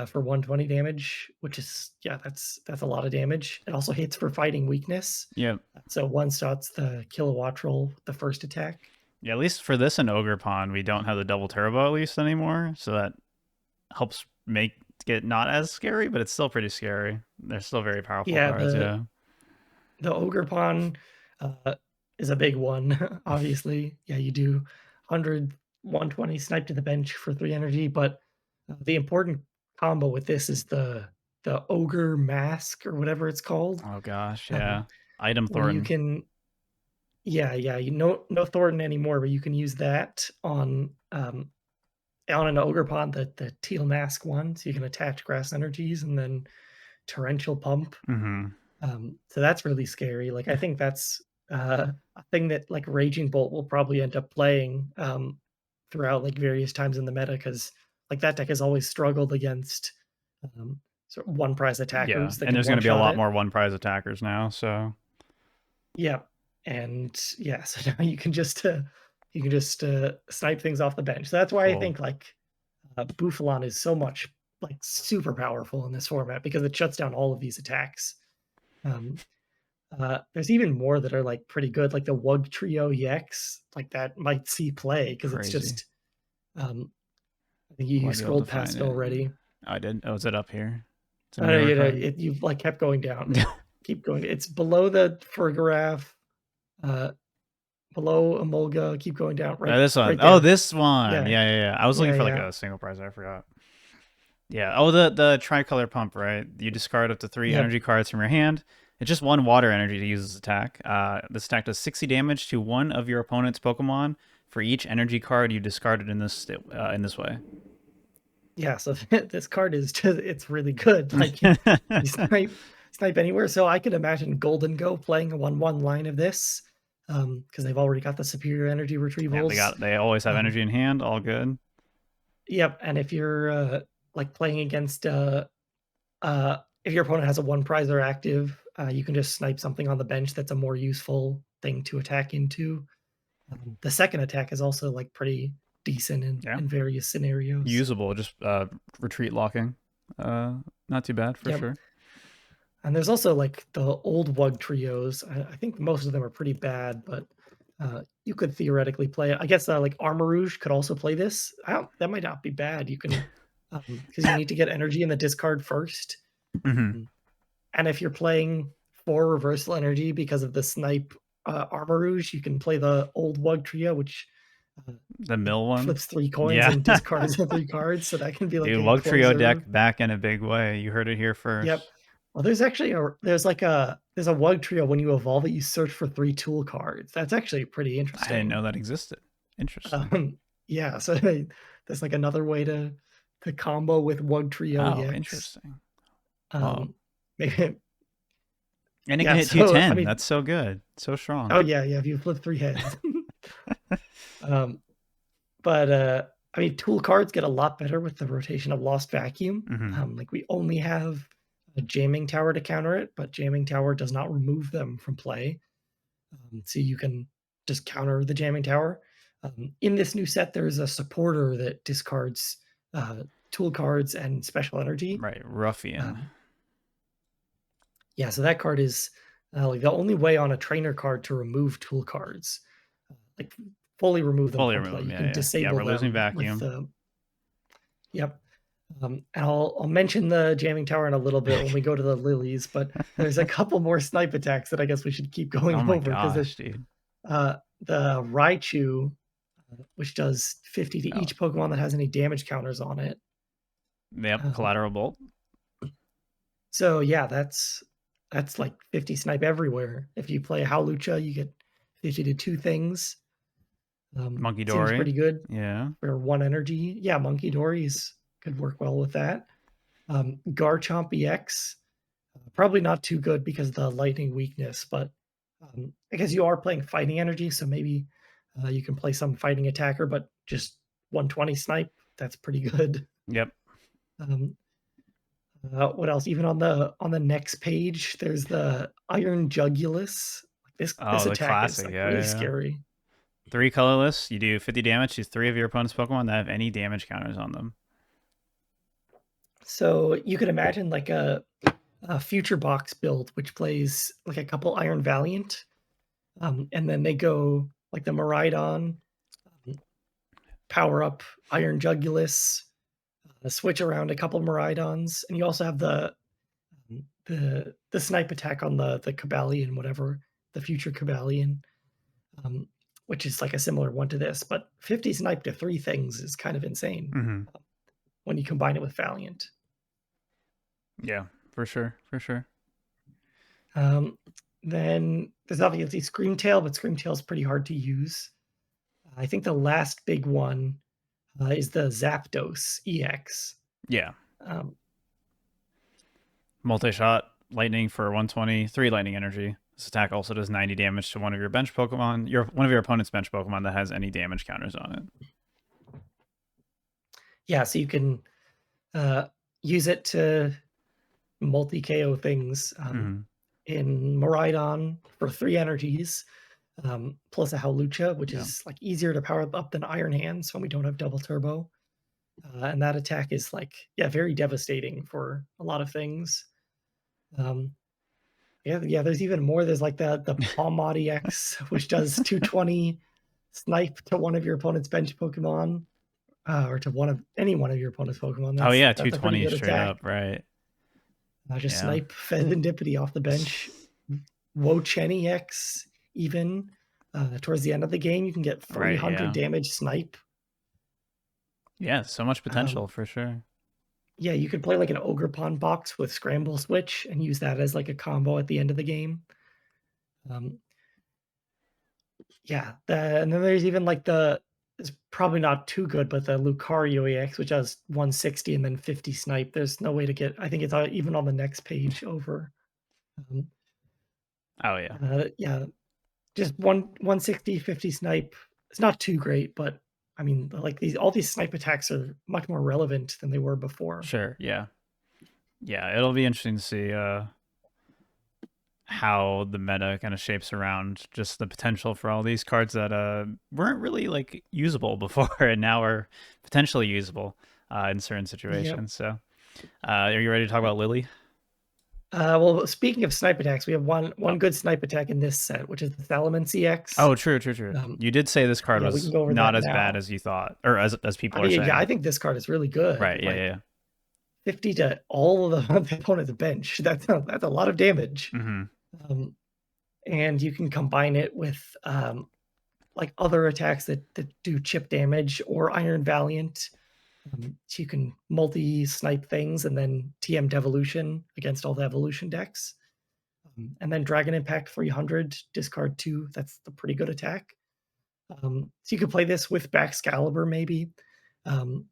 For 120 damage, which is yeah, that's a lot of damage. It also hits for fighting weakness, Yep. so one shots the kilowatt roll with the first attack. Yeah. At least for this and Ogre Pond, we don't have the double turbo at least anymore, so that helps make it not as scary, but it's still pretty scary. They're still very powerful Yeah, cards. the Yeah. the ogre pawn uh, is a big one. Obviously, yeah, you do 100, 120 snipe to the bench for 3 energy, but the important combo with this is the ogre mask or whatever it's called, Oh gosh. um, Yeah. Item where you Thornton. can yeah, you know no Thornton anymore, but you can use that on an ogre pod, the teal mask one, so you can attach grass energies and then torrential pump. Hmm. So that's really scary. Like I think that's a thing that like Raging Bolt will probably end up playing throughout like various times in the meta because like that deck has always struggled against sort of one prize Yeah, attackers that and can there's going one to be a shot lot it. more one prize attackers now. So Yeah, and yeah, so now you can just snipe things off the bench. So that's why I cool. think like Bufalon is so much like super powerful in this format because it shuts down all of these attacks. Um, there's even more that are like pretty good, like the Wug Trio EX, like that might see play because it's Crazy. just I think you Might be able to scrolled find past it it. already. I did. Oh, is it up here? It's a I know newer you know card. it, you've like kept going down. Keep going. It's below the Fergaraf, uh, below Emolga. Keep going down. This one. Right Oh, there. this one. Yeah, Yeah. I was looking yeah, for like yeah. a single prize. I forgot. Yeah. Oh, the tricolor pump. Right. You discard up to 3 Yep. energy cards from your hand. It's just 1 water energy to use this attack. This attack does 60 damage to one of your opponent's Pokemon for each energy card you discarded in this way. Yeah, so this card is just it's really good. Like you snipe anywhere. So I could imagine Golden Go playing a 1/1 line of this, because they've already got the superior energy Yeah, retrievals. they always have Um, energy in hand. All good. yep, and if you're like playing against uh if your opponent has a one prizer active, you can just snipe something on the bench that's a more useful thing to attack into. The second attack is also like pretty decent Yeah. in various scenarios. Usable, just retreat locking. Not too bad for Yep. sure. And there's also like the old Wug trios. I think most of them are pretty bad, but you could theoretically play it. I guess like Armor Rouge could also play this. That might not be bad. You can because you need to get energy in the discard first. Mm-hmm. And if you're playing for reversal energy because of the snipe Armor Rouge, you can play the old Wug trio, which The mill one. flips 3 coins Yeah. and discards 3 cards. So that can be like Dude, a Lug Trio deck closer. back in a big way. You heard it here Yep. first. Well, there's actually there's a Wug trio when you evolve it, you search for 3 tool cards. That's actually pretty I didn't interesting. know that existed. Interesting. Yeah, so that's like another way to combo with Wug trio Oh, EX. interesting. Well, Um, maybe and it can yeah. hit So I 210. mean, That's so good. So strong. oh yeah, yeah. If you flip 3 heads, um, but I mean, tool cards get a lot better with the rotation of Lost Vacuum. Mm-hmm. Like we only have a jamming tower to counter it, but jamming tower does not remove them from play. So you can just counter the jamming tower. In this new set, there's a supporter that discards tool cards and special energy. Right. Ruffian. Yeah, so that card is like the only way on a trainer card to remove tool cards, like fully remove them Fully from remove play. them. You Yeah, can yeah. Yeah, disable we're losing them with vacuum. the yep. And I'll mention the jamming tower in a little bit when we go to the lilies, but there's a couple more snipe attacks that I guess we should keep Oh going my over because gosh, dude. the Raichu, which does 50 to Oh, each Pokemon that has any damage counters on it. yep. Um, Collateral bolt. so yeah, that's like 50 snipe everywhere. If you play Howlucha, you get 50 to 2 things. Monkey Seems Dory. pretty good Yeah. for 1 energy. Yeah, Monkey Dories could work well with that. Garchomp EX, probably not too good because of the lightning weakness, but I guess you are playing fighting energy, so maybe you can play some fighting attacker, but just 120 snipe. That's pretty good. Yep. Um, what else? Even on the next page, there's the Iron Jugulus. This Oh, the attack is classic. like Yeah, really yeah, yeah. scary. 3 colorless. You do 50 damage to 3 of your opponent's Pokemon that have any damage counters on them. So you could imagine like a future box build, which plays like a couple Iron Valiant, and then they go like the Miraidon, power up Iron Jugulus, switch around a couple Miraidons, and you also have the snipe attack on the Cabalion, whatever the future Cabalion, um, which is like a similar one to this. But 50 snipe to 3 things is kind of insane Mm-hmm. when you combine it with Valiant. Yeah, for sure. For sure. Um, then there's obviously Screamtail, but Screamtail is pretty hard to use. I think the last big one is the Zapdos EX. Yeah. Um, Multi-shot lightning for 120, 3 lightning energy. This attack also does 90 damage to one of your bench Pokemon, one of your opponent's bench Pokemon that has any damage counters on it. yeah, so you can use it to multi KO things Mm-hmm. in Miraidon for 3 energies, plus a Howlucha, which Yeah. is like easier to power up than Iron Hands when we don't have double turbo. And that attack is like, yeah, very devastating for a lot of things. Yeah, there's even more. There's like the Palmod EX, which does 220 snipe to one of your opponent's bench Pokemon, or to any one of your opponent's Pokemon. Oh yeah, That's a pretty 220 good straight attack. up, right? Just Yeah. snipe Fezandipity off the bench. Wochen EX, even towards the end of the game, you can get Right, 300 yeah. damage snipe. Yeah, so much potential Um, for sure. yeah, you could play like an Ogre Pond box with Scramble Switch and use that as like a combo at the end of the game. Um, yeah, and then there's even like it's probably not too good, but the Lucario EX, which has 160 and then 50 snipe. There's no way to get. I think it's even on the next page over. Um, Oh yeah. yeah, just 160, 50 snipe. It's not too great, but I mean, like all these snipe attacks are much more relevant than they were before. Sure, yeah. Yeah, it'll be interesting to see how the meta kind of shapes around just the potential for all these cards that weren't really like usable before and now are potentially usable in certain Yep. situations. So, are you ready to talk about Lillie? Well, speaking of snipe attacks, we have one good snipe attack in this set, which is the Thalamin CX. Oh, true, true, true. Um, You did say this card yeah, we can was go over not that as bad now. as you thought, or as I people are mean, yeah, I saying. think this card is really good. Right? Yeah, Like yeah. 50 to all of the opponent's bench. That's a lot of damage. Mm-hmm. Um, and you can combine it with like other attacks that do chip damage or Iron Valiant. So you can multi snipe things and then TM Devolution against all the evolution decks. And then Dragon Impact 300, discard 2. That's a pretty good attack. So you could play this with Baxcalibur maybe. Um,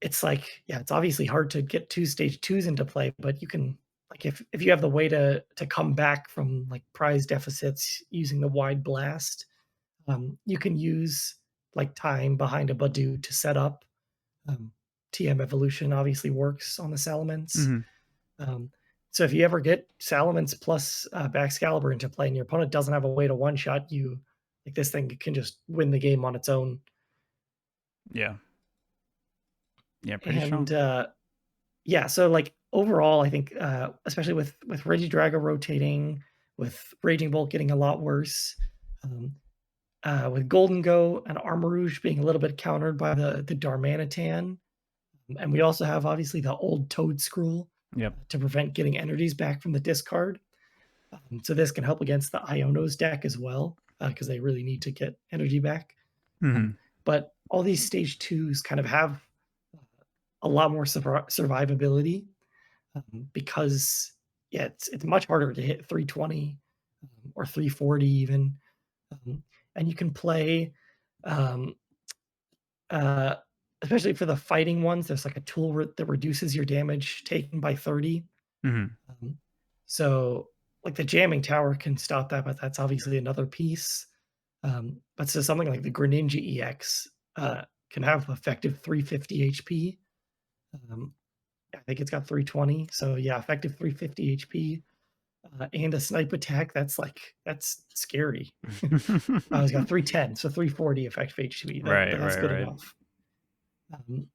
it's like, yeah, it's obviously hard to get two stage twos into play, but you can, like, if you have the way to come back from like prize deficits using the wide blast, you can use like time behind a Badu to set up. um, TM evolution obviously works on the Salamence. Mm-hmm. um, so if you ever get Salamence plus Baxcalibur into play and your opponent doesn't have a way to one shot you, like, this thing can just win the game on its own. Yeah. Yeah. Pretty strong. And yeah, so like overall, I think especially with Regidrago rotating, with Raging Bolt getting a lot worse, um, with Golden Go and Armarouge being a little bit countered by the Darmanitan, and we also have obviously the old Toad Scroll Yep. to prevent getting energies back from the discard. So this can help against the Iono's deck as well, because they really need to get energy back. Mm-hmm. Um, but all these stage twos kind of have a lot more survivability, because yeah, it's much harder to hit 320 or 340 even, and you can play, um, uh, especially for the fighting ones. There's like a tool that reduces your damage taken by 30. Mm-hmm. Um, so like the jamming tower can stop that, but that's obviously another piece. But so something like the Greninja EX can have effective 350 HP. Um, I think it's got 320. So yeah, effective 350 HP and a snipe attack. That's scary. It's got 310, so 340 effective HP. Right. That's Right. good Right. enough. Um,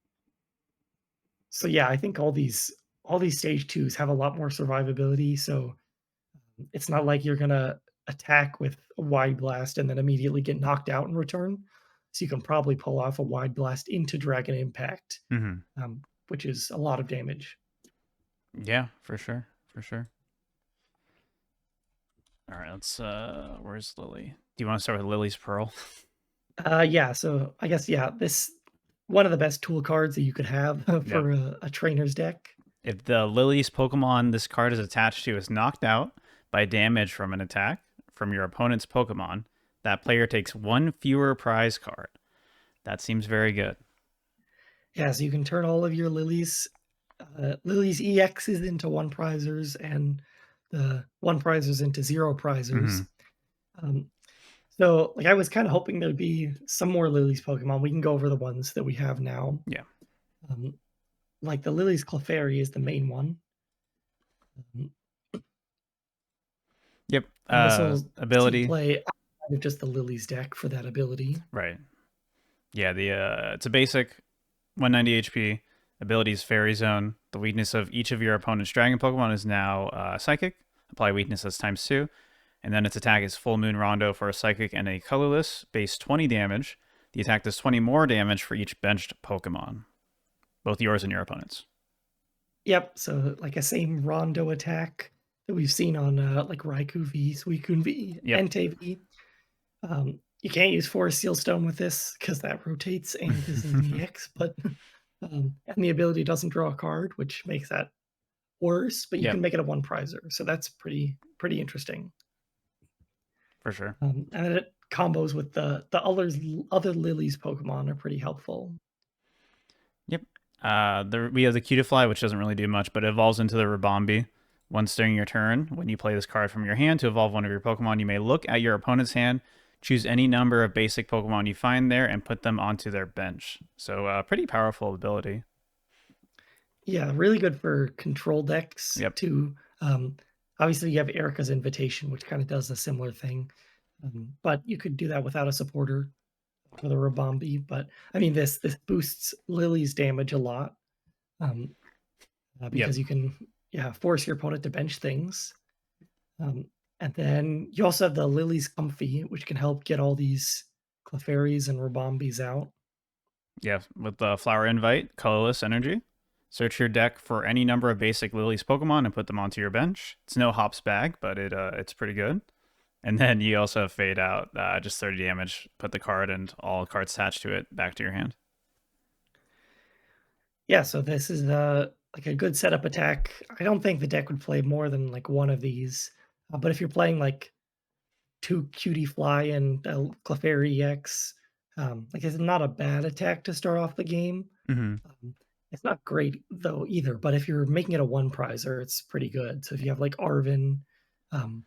so yeah, I think all these stage twos have a lot more survivability. So it's not like you're gonna attack with a wide blast and then immediately get knocked out in return. So you can probably pull off a wide blast into Dragon Impact, Mm-hmm. which is a lot of damage. Yeah, for sure. For sure. All right, let's where's Lillie? Do you want to start with Lily's Pearl? Yeah, so I guess yeah, this one of the best tool cards that you could have Yep. for a trainer's deck. If the Lily's Pokemon this card is attached to is knocked out by damage from an attack from your opponent's Pokemon, that player takes one fewer prize card. That seems very good. Yeah, so you can turn all of your Lily's EXs into one prizers and the one prizers into zero prizers. Mm-hmm. Um, So, like, I was kind of hoping there'd be some more Lily's Pokemon. We can go over the ones that we have now. Yeah. Um, like the Lily's Clefairy is the main one. Um, Yep. and this will see Ability. play outside of just the Lily's deck for that ability. Right. Yeah. The it's a basic 190 HP. Abilities Fairy Zone. The weakness of each of your opponent's Dragon Pokemon is now Psychic. Apply weakness as times 2. And then its attack is Full Moon Rondo for a Psychic and a Colorless, base 20 damage. The attack does 20 more damage for each benched Pokemon, both yours and your opponent's. Yep. So, like a same Rondo attack that we've seen on like Raikou V, Suicune V, Yep. Entei V. You can't use Forest Seal Stone with this because that rotates and this is an EX, but and the ability doesn't draw a card, which makes that worse, but you Yep, can make it a one prizer. So that's pretty interesting. for sure. And then it combos with the other Lily's Pokemon are pretty helpful. Yep. We have the Cutiefly, which doesn't really do much, but it evolves into the Rabombi. Once during your turn, when you play this card from your hand to evolve one of your Pokemon, you may look at your opponent's hand, choose any number of basic Pokemon you find there, and put them onto their bench. So, pretty powerful ability. Yeah, really good for control decks Yep. too. Obviously, you have Erica's Invitation, which kind of does a similar thing, but you could do that without a supporter for the Rabombi. But I mean, this boosts Lillie's damage a lot um, Yep. because you can force your opponent to bench things. Um, and then you also have the Lillie's Comfy, which can help get all these Clefairies and Rabombis out. Yeah. With the Flower Invite, colorless energy. Search your deck for any number of basic Lily's Pokemon and put them onto your bench. It's no hops bag, but it's pretty good. And then you also have Fade Out, just 30 damage. Put the card and all cards attached to it back to your hand. Yeah, so this is like a good setup attack. I don't think the deck would play more than like one of these, but if you're playing like two Cutie Fly and Clefairy EX, like it's not a bad attack to start off the game. Mm-hmm. Um, it's not great though either, but if you're making it a one prizer, it's pretty good. So if you have like Arvin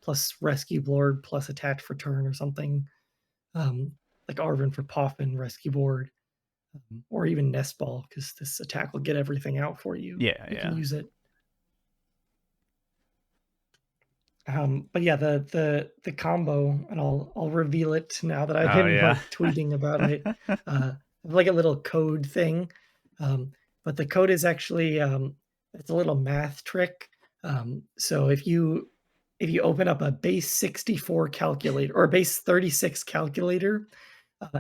plus Rescue Board plus Attach for Turn or something, um, like Arvin for Poffin Rescue Board, or even Nest Ball, because this attack will get everything out for you. Yeah, You can yeah. use it. But yeah, the combo, and I'll reveal it now that I've Oh, been yeah. like tweeting about it. Like a little code thing, but the code is actually it's a little math trick. So if you open up a base 64 calculator or a base 36 calculator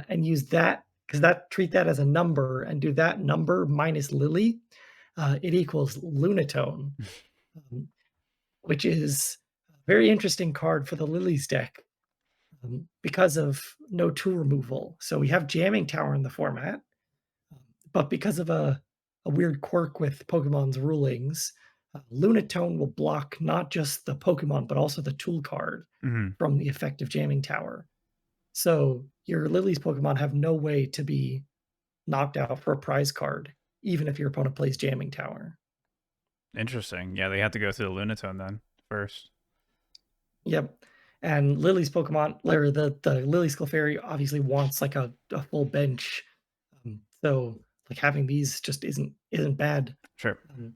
and use that because that treat that as a number and do that number minus Lillie, it equals Lunatone, um, which is a very interesting card for the Lilies deck because of no tool removal. So we have Jamming Tower in the format, but because of a weird quirk with Pokemon's rulings, Lunatone will block not just the Pokemon, but also the tool card Mm-hmm. from the effect of Jamming Tower. So your Lily's Pokemon have no way to be knocked out for a prize card, even if your opponent plays Jamming Tower. Interesting. Yeah, they have to go through the Lunatone then first. Yep. And Lily's Pokemon, or the Lily's Clefairy obviously wants like a full bench. So like having these just isn't bad. Sure. Um,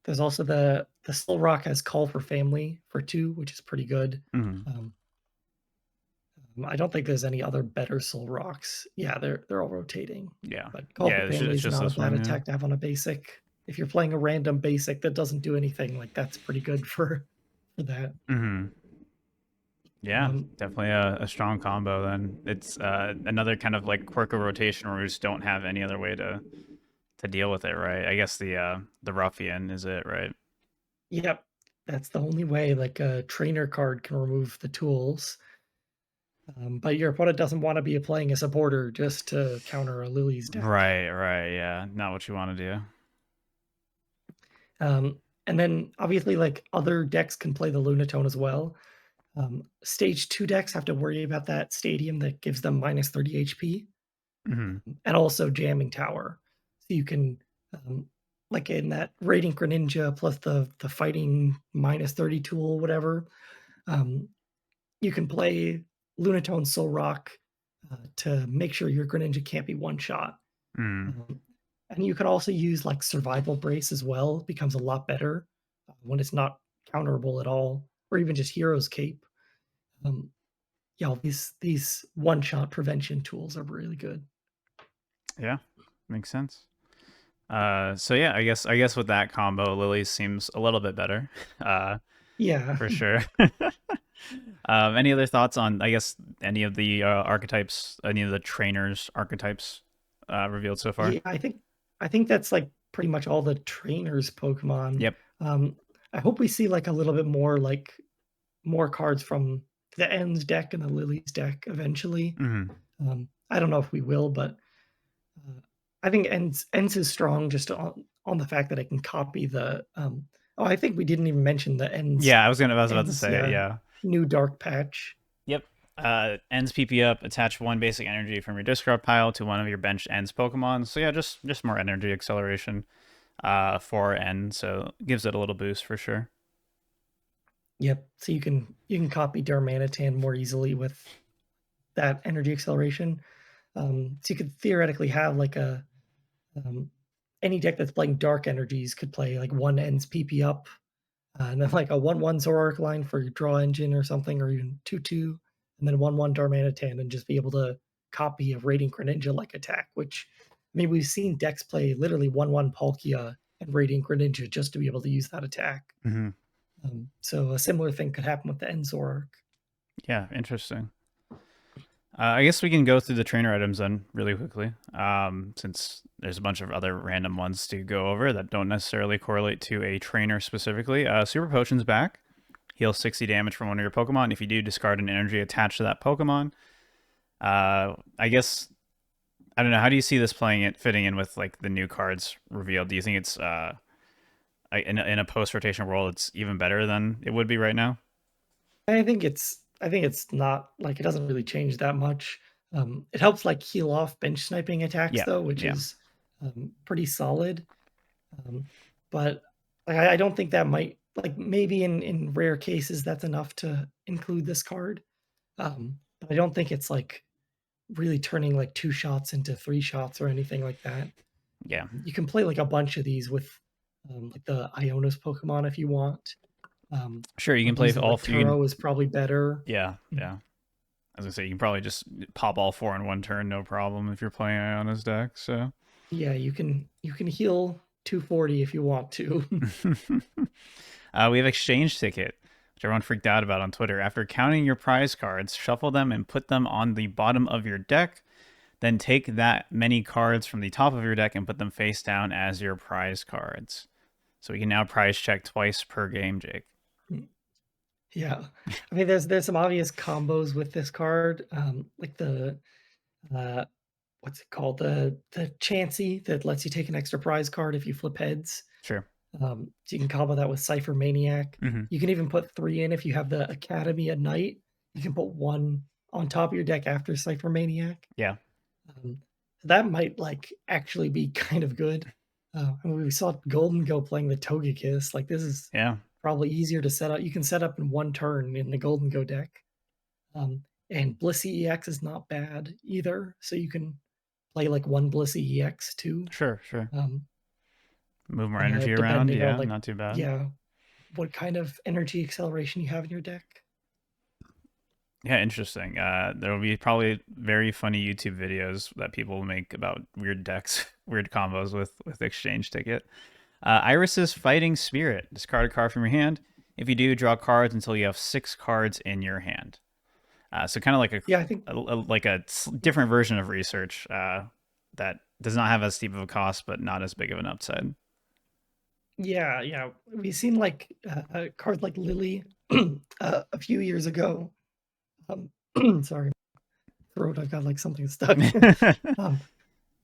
there's also the Solrock has Call for Family for 2, which is pretty good. Mm-hmm. Um, I don't think there's any other better Solrocks. Yeah, they're all rotating. Yeah. But Call Yeah, for Family it's is just not a this bad one, yeah. attack to have on a basic. If you're playing a random basic that doesn't do anything, like that's pretty good for that. Mm-hmm. Yeah, Um, definitely a strong combo. Then it's another kind of like quirk of rotation where we just don't have any other way to deal with it, right? I guess the ruffian is it, right? Yep. That's the only way like a trainer card can remove the tools. But your opponent doesn't want to be playing a supporter just to counter a Lily's deck. Right, right, yeah. Not what you want to do. And then obviously like other decks can play the Lunatone as well. Stage 2 decks have to worry about that stadium that gives them minus 30 HP Mm-hmm. and also jamming tower. So you can like in that Radiant Greninja plus the fighting minus 30 tool, whatever. Um, you can play Lunatone Soul Rock to make sure your Greninja can't be one shot. Mm. And you can also use like Survival Brace as well. It becomes a lot better when it's not counterable at all, or even just Hero's Cape. Um, yeah, these one shot prevention tools are really good. Yeah, makes sense. So yeah, I guess with that combo, Lily seems a little bit better, Yeah, for sure. Any other thoughts on, I guess, any of the archetypes, any of the trainers archetypes revealed so far? yeah. I think that's like pretty much all the trainers Pokemon. Yep. Um, I hope we see like a little bit more like more cards from the Ends deck and the Lilies deck eventually. Mm-hmm. I don't know if we will, but I think Ends is strong just on the fact that it can copy the. Oh, I think we didn't even mention the Ends Yeah, I was about to Ends say, yeah. new dark patch. Yep. Ends PP up. Attach one basic energy from your discard pile to one of your benched ends Pokemon. So yeah, just more energy acceleration. For end, so gives it a little boost for sure. Yep. So you can copy Darmanitan more easily with that energy acceleration. So you could theoretically have like a um, any deck that's playing dark energies could play like one ends PP up, and then like a 1/1 Zoroark line for your draw engine or something, or even 2/2, and then 1/1 Darmanitan, and just be able to copy a Radiant Greninja like attack. Which I mean, we've seen decks play literally 1/1 Palkia and Radiant Greninja just to be able to use that attack. Mm-hmm. So a similar thing could happen with the end Zoroark. Yeah, interesting. I guess we can go through the trainer items then really quickly, since there's a bunch of other random ones to go over that don't necessarily correlate to a trainer specifically. Super Potion's back. Heal 60 damage from one of your Pokemon. If you do, discard an energy attached to that Pokemon. I guess I don't know. How do you see this playing it fitting in with like the new cards revealed? Do you think it's in a post rotation world, it's even better than it would be right now? I think it's not like it doesn't really change that much. It helps like heal off bench sniping attacks Yeah, though, which yeah, is pretty solid. Um, but I don't think that might like maybe in rare cases that's enough to include this card. But I don't think it's like really turning like two shots into three shots or anything like that. yeah. You can play like a bunch of these with like the Iono's Pokemon if you want. Sure, you can Like play using all. like You can, Turo is probably better. yeah, Mhm. yeah. As I say, you can probably just pop all four in one turn, no problem, if you're playing Iona's deck. So, Yeah, you can heal 240 if you want to. we have Exchange Ticket, which everyone freaked out about on Twitter. After counting your prize cards, shuffle them and put them on the bottom of your deck. Then take that many cards from the top of your deck and put them face down as your prize cards. So we can now prize check twice per game, Jake. Yeah. I mean, there's some obvious combos with this card, like the uh, what's it called? The Chansey that lets you take an extra prize card if you flip heads. Sure. So you can combo that with Cypher Maniac. Mm-hmm. You can even put three in if you have the Academy at night. You can put one on top of your deck after Cypher Maniac. Yeah. Um, so that might like actually be kind of good. I mean, we saw Golden Go playing the Togekiss. Like this is Yeah. probably easier to set up. You can set up in one turn in the Golden Go deck. And Bliss EX is not bad either. So you can play like one Bliss EX too. Sure. Sure. Um, Move more energy around. Depending on Yeah. like, Not too bad. yeah, what kind of energy acceleration you have in your deck. Yeah, interesting. There will be probably very funny YouTube videos that people make about weird decks, weird combos with Exchange Ticket. Iris's Fighting Spirit. Discard a card from your hand. If you do, draw cards until you have 6 cards in your hand. So kind of like Yeah, I think like a different version of research that does not have as steep of a cost, but not as big of an upside. yeah, we've seen like cards like Lillie a few years ago. Sorry, throat. I've got like something stuck. um,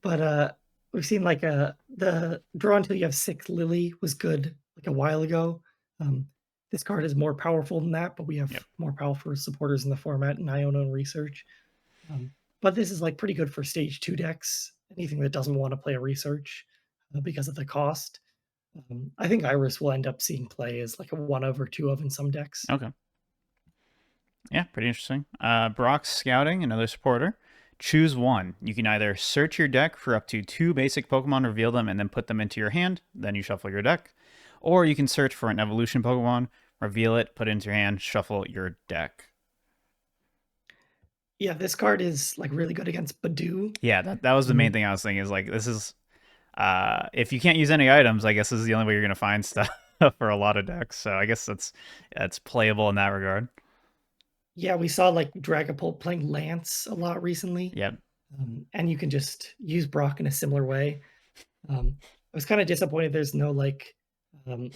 but we've seen like the draw until you have six Lillie was good like a while ago. Um, this card is more powerful than that, but we have Yep. more powerful supporters in the format in Iono and research. Um, but this is like pretty good for stage two decks. Anything that doesn't want to play a research because of the cost. I think Iris will end up seeing play as like a one of or two of in some decks. Okay. Yeah, pretty interesting. Brock's Scouting, another supporter. Choose one. You can either search your deck for up to 2 basic Pokemon, reveal them, and then put them into your hand. Then you shuffle your deck. Or you can search for an evolution Pokemon, reveal it, put it into your hand, shuffle your deck. Yeah, this card is like really good against Badoo. Yeah, that was the main Um, thing I was thinking is like, this is, if you can't use any items, I guess this is the only way you're going to find stuff for a lot of decks. So I guess that's playable in that regard. yeah, we saw like Dragapult playing Lance a lot recently. Yep. And you can just use Brock in a similar way. I was kind of disappointed there's no like um,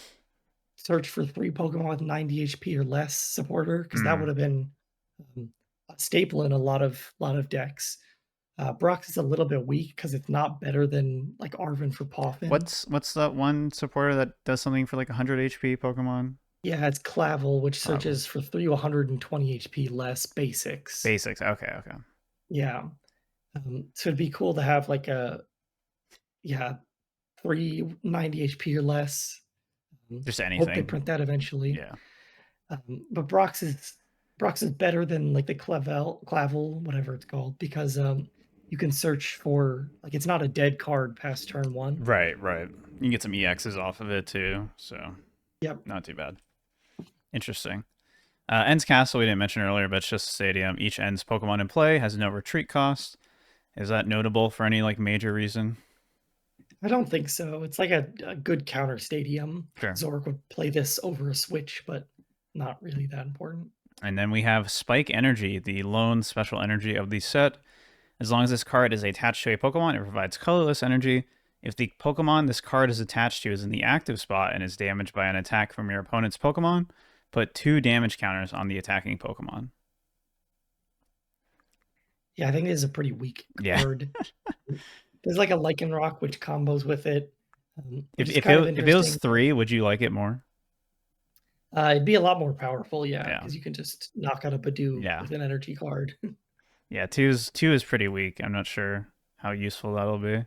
search for 3 Pokemon with 90 HP or less supporter because that would Mm. have been um, a staple in a lot of decks. Brock is a little bit weak because it's not better than like Arven for Poffin. What's that one supporter that does something for like 100 HP Pokemon? Yeah, it's Clavel, which Level. searches for 120 HP less basics. Basics. Okay, okay. Yeah. So it'd be cool to have like yeah, 390 HP or less. Just Hope they anything. print that eventually. Yeah. But Brox is better than like the Clavel, whatever it's called, because you can search for like it's not a dead card past turn one. Right, right. You can get some EXs off of it too, so Yep. not too bad. Interesting. Ends Castle we didn't mention earlier, but it's just a stadium. Each Ends Pokemon in play has no retreat cost. Is that notable for any like major reason? I don't think so. It's like a good counter stadium. Sure. Zork would play this over a Switch, but not really that important. And then we have Spike Energy, the lone special energy of the set. As long as this card is attached to a Pokemon, it provides colorless energy. If the Pokemon this card is attached to is in the active spot and is damaged by an attack from your opponent's Pokemon, put 2 damage counters on the attacking Pokemon. Yeah, I think it is a pretty weak Yeah. card. There's like a Lycanroc which combos with it, which If is if kind of it if it was interesting. 3, would you like it more? It'd be a lot more powerful, yeah, Yeah. because you can just knock out a Badoo Yeah. with an energy card. Yeah, two is pretty weak. I'm not sure how useful that'll be.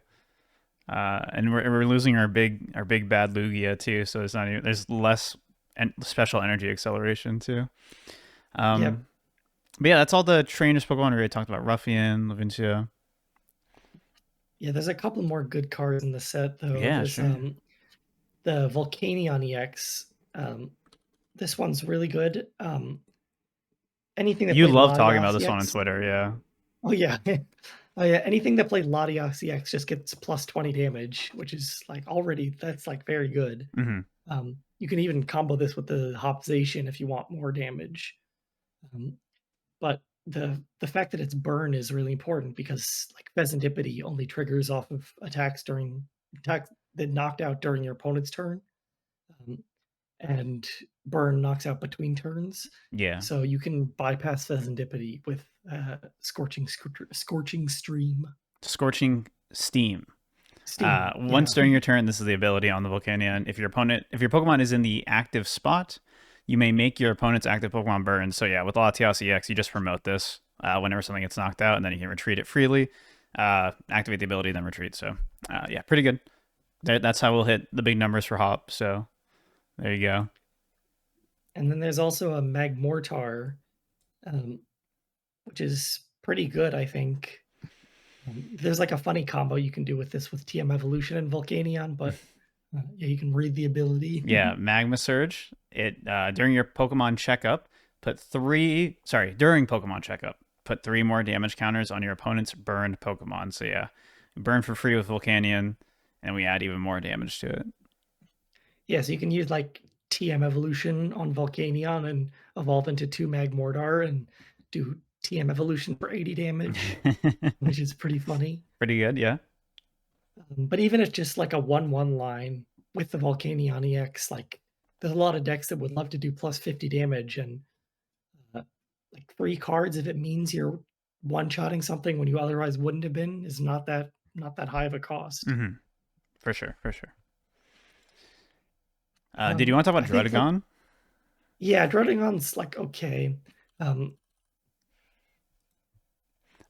And we're losing our big bad Lugia too, so there's less special energy acceleration too. Yep. Um, but yeah, that's all the trainers Pokemon we already talked about. Ruffian, Levincia. Yeah, there's a couple more good cards in the set though. Yeah, There's sure. the Volcanion EX. This one's really good. Anything that You played love talking about Latias this one on EX. Twitter, yeah. Oh yeah. Oh yeah, anything that played Latias EX just gets plus 20 damage, which is like already that's like very good. Hmm. You can even combo this with the Hopzation if you want more damage. Um, but the fact that it's burn is really important because like Pheasantipity only triggers off of attacks that knocked out during your opponent's turn, um, and burn knocks out between turns. Yeah. So you can bypass Pheasantipity with scorching stream. Scorching Steam. Steam, Once yeah. during your turn, this is the ability on the Volcanion. If your Pokemon is in the active spot, you may make your opponent's active Pokemon burn. So yeah, with Latias EX, you just promote this whenever something gets knocked out, and then you can retreat it freely. Activate the ability, then retreat. So yeah, pretty good. That's how we'll hit the big numbers for Hop. So there you go. And then there's also a Magmortar, um, which is pretty good, I think. There's like a funny combo you can do with this with TM Evolution and Volcanion, but yeah, you can read the ability. Yeah, Magma Surge. It during your Pokemon checkup, during Pokemon checkup, put 3 more damage counters on your opponent's burned Pokemon. So yeah, burn for free with Volcanion, and we add even more damage to Yeah, so you can use like TM Evolution on Volcanion and evolve into 2 Magmortar and do TM Evolution for 80 damage, it. which is pretty funny. Pretty good, yeah. But even if just like a 1/1 line with the Volcanion EX, like there's a lot of decks that would love to do plus 50 damage, and uh, like 3 cards if it means you're one-shotting something when you otherwise wouldn't have been is not that high of a cost. Hmm. For sure, for sure. Did you want to talk I about think like Druddigon? yeah, Druddigon's like okay. Um,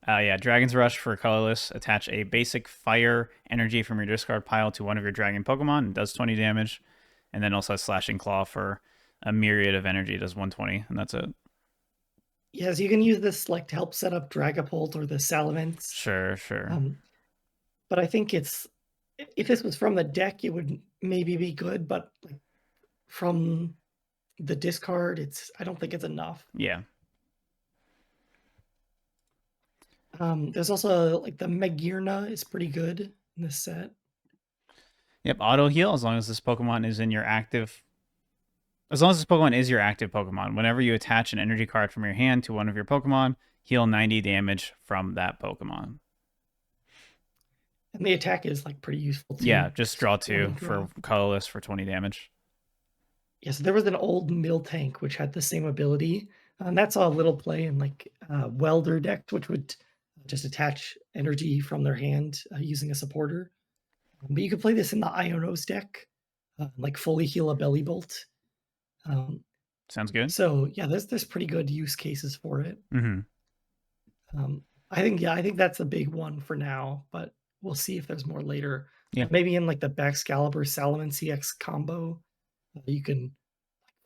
Yeah, Dragon's Rush for colorless. Attach a basic fire energy from your discard pile to one of your dragon Pokemon. It does 20 damage. And then also Slashing Claw for a myriad of energy. It does 120, and that's it. yes, you can use this like to help set up Dragapult or the Salamence. Sure, sure. Um, but I think it's if this was from the deck, it would maybe be good, but like from the discard, I don't think it's enough. Yeah. There's also like the Megirna is pretty good in this set. Yep, auto heal as long as this Pokemon is in your active. As long as this Pokemon is your active Pokemon, whenever you attach an energy card from your hand to one of your Pokemon, heal 90 damage from that Pokemon. And the attack is like pretty useful Yeah, too. just Just draw one 2 and for draw. colorless for 20 damage. Yeah, so there was an old Miltank which had the same ability. And that's a little play in like welder decks, which would just attach energy from their hand using a supporter. But you could play this in the Iono's deck, like fully heal a belly bolt. Um, Sounds good. so yeah, there's pretty good use cases for it. Mm-hmm. I think that's a big one for now, but we'll see if there's more later. Yeah. Maybe in like the Baxcalibur Salamence CX combo, you can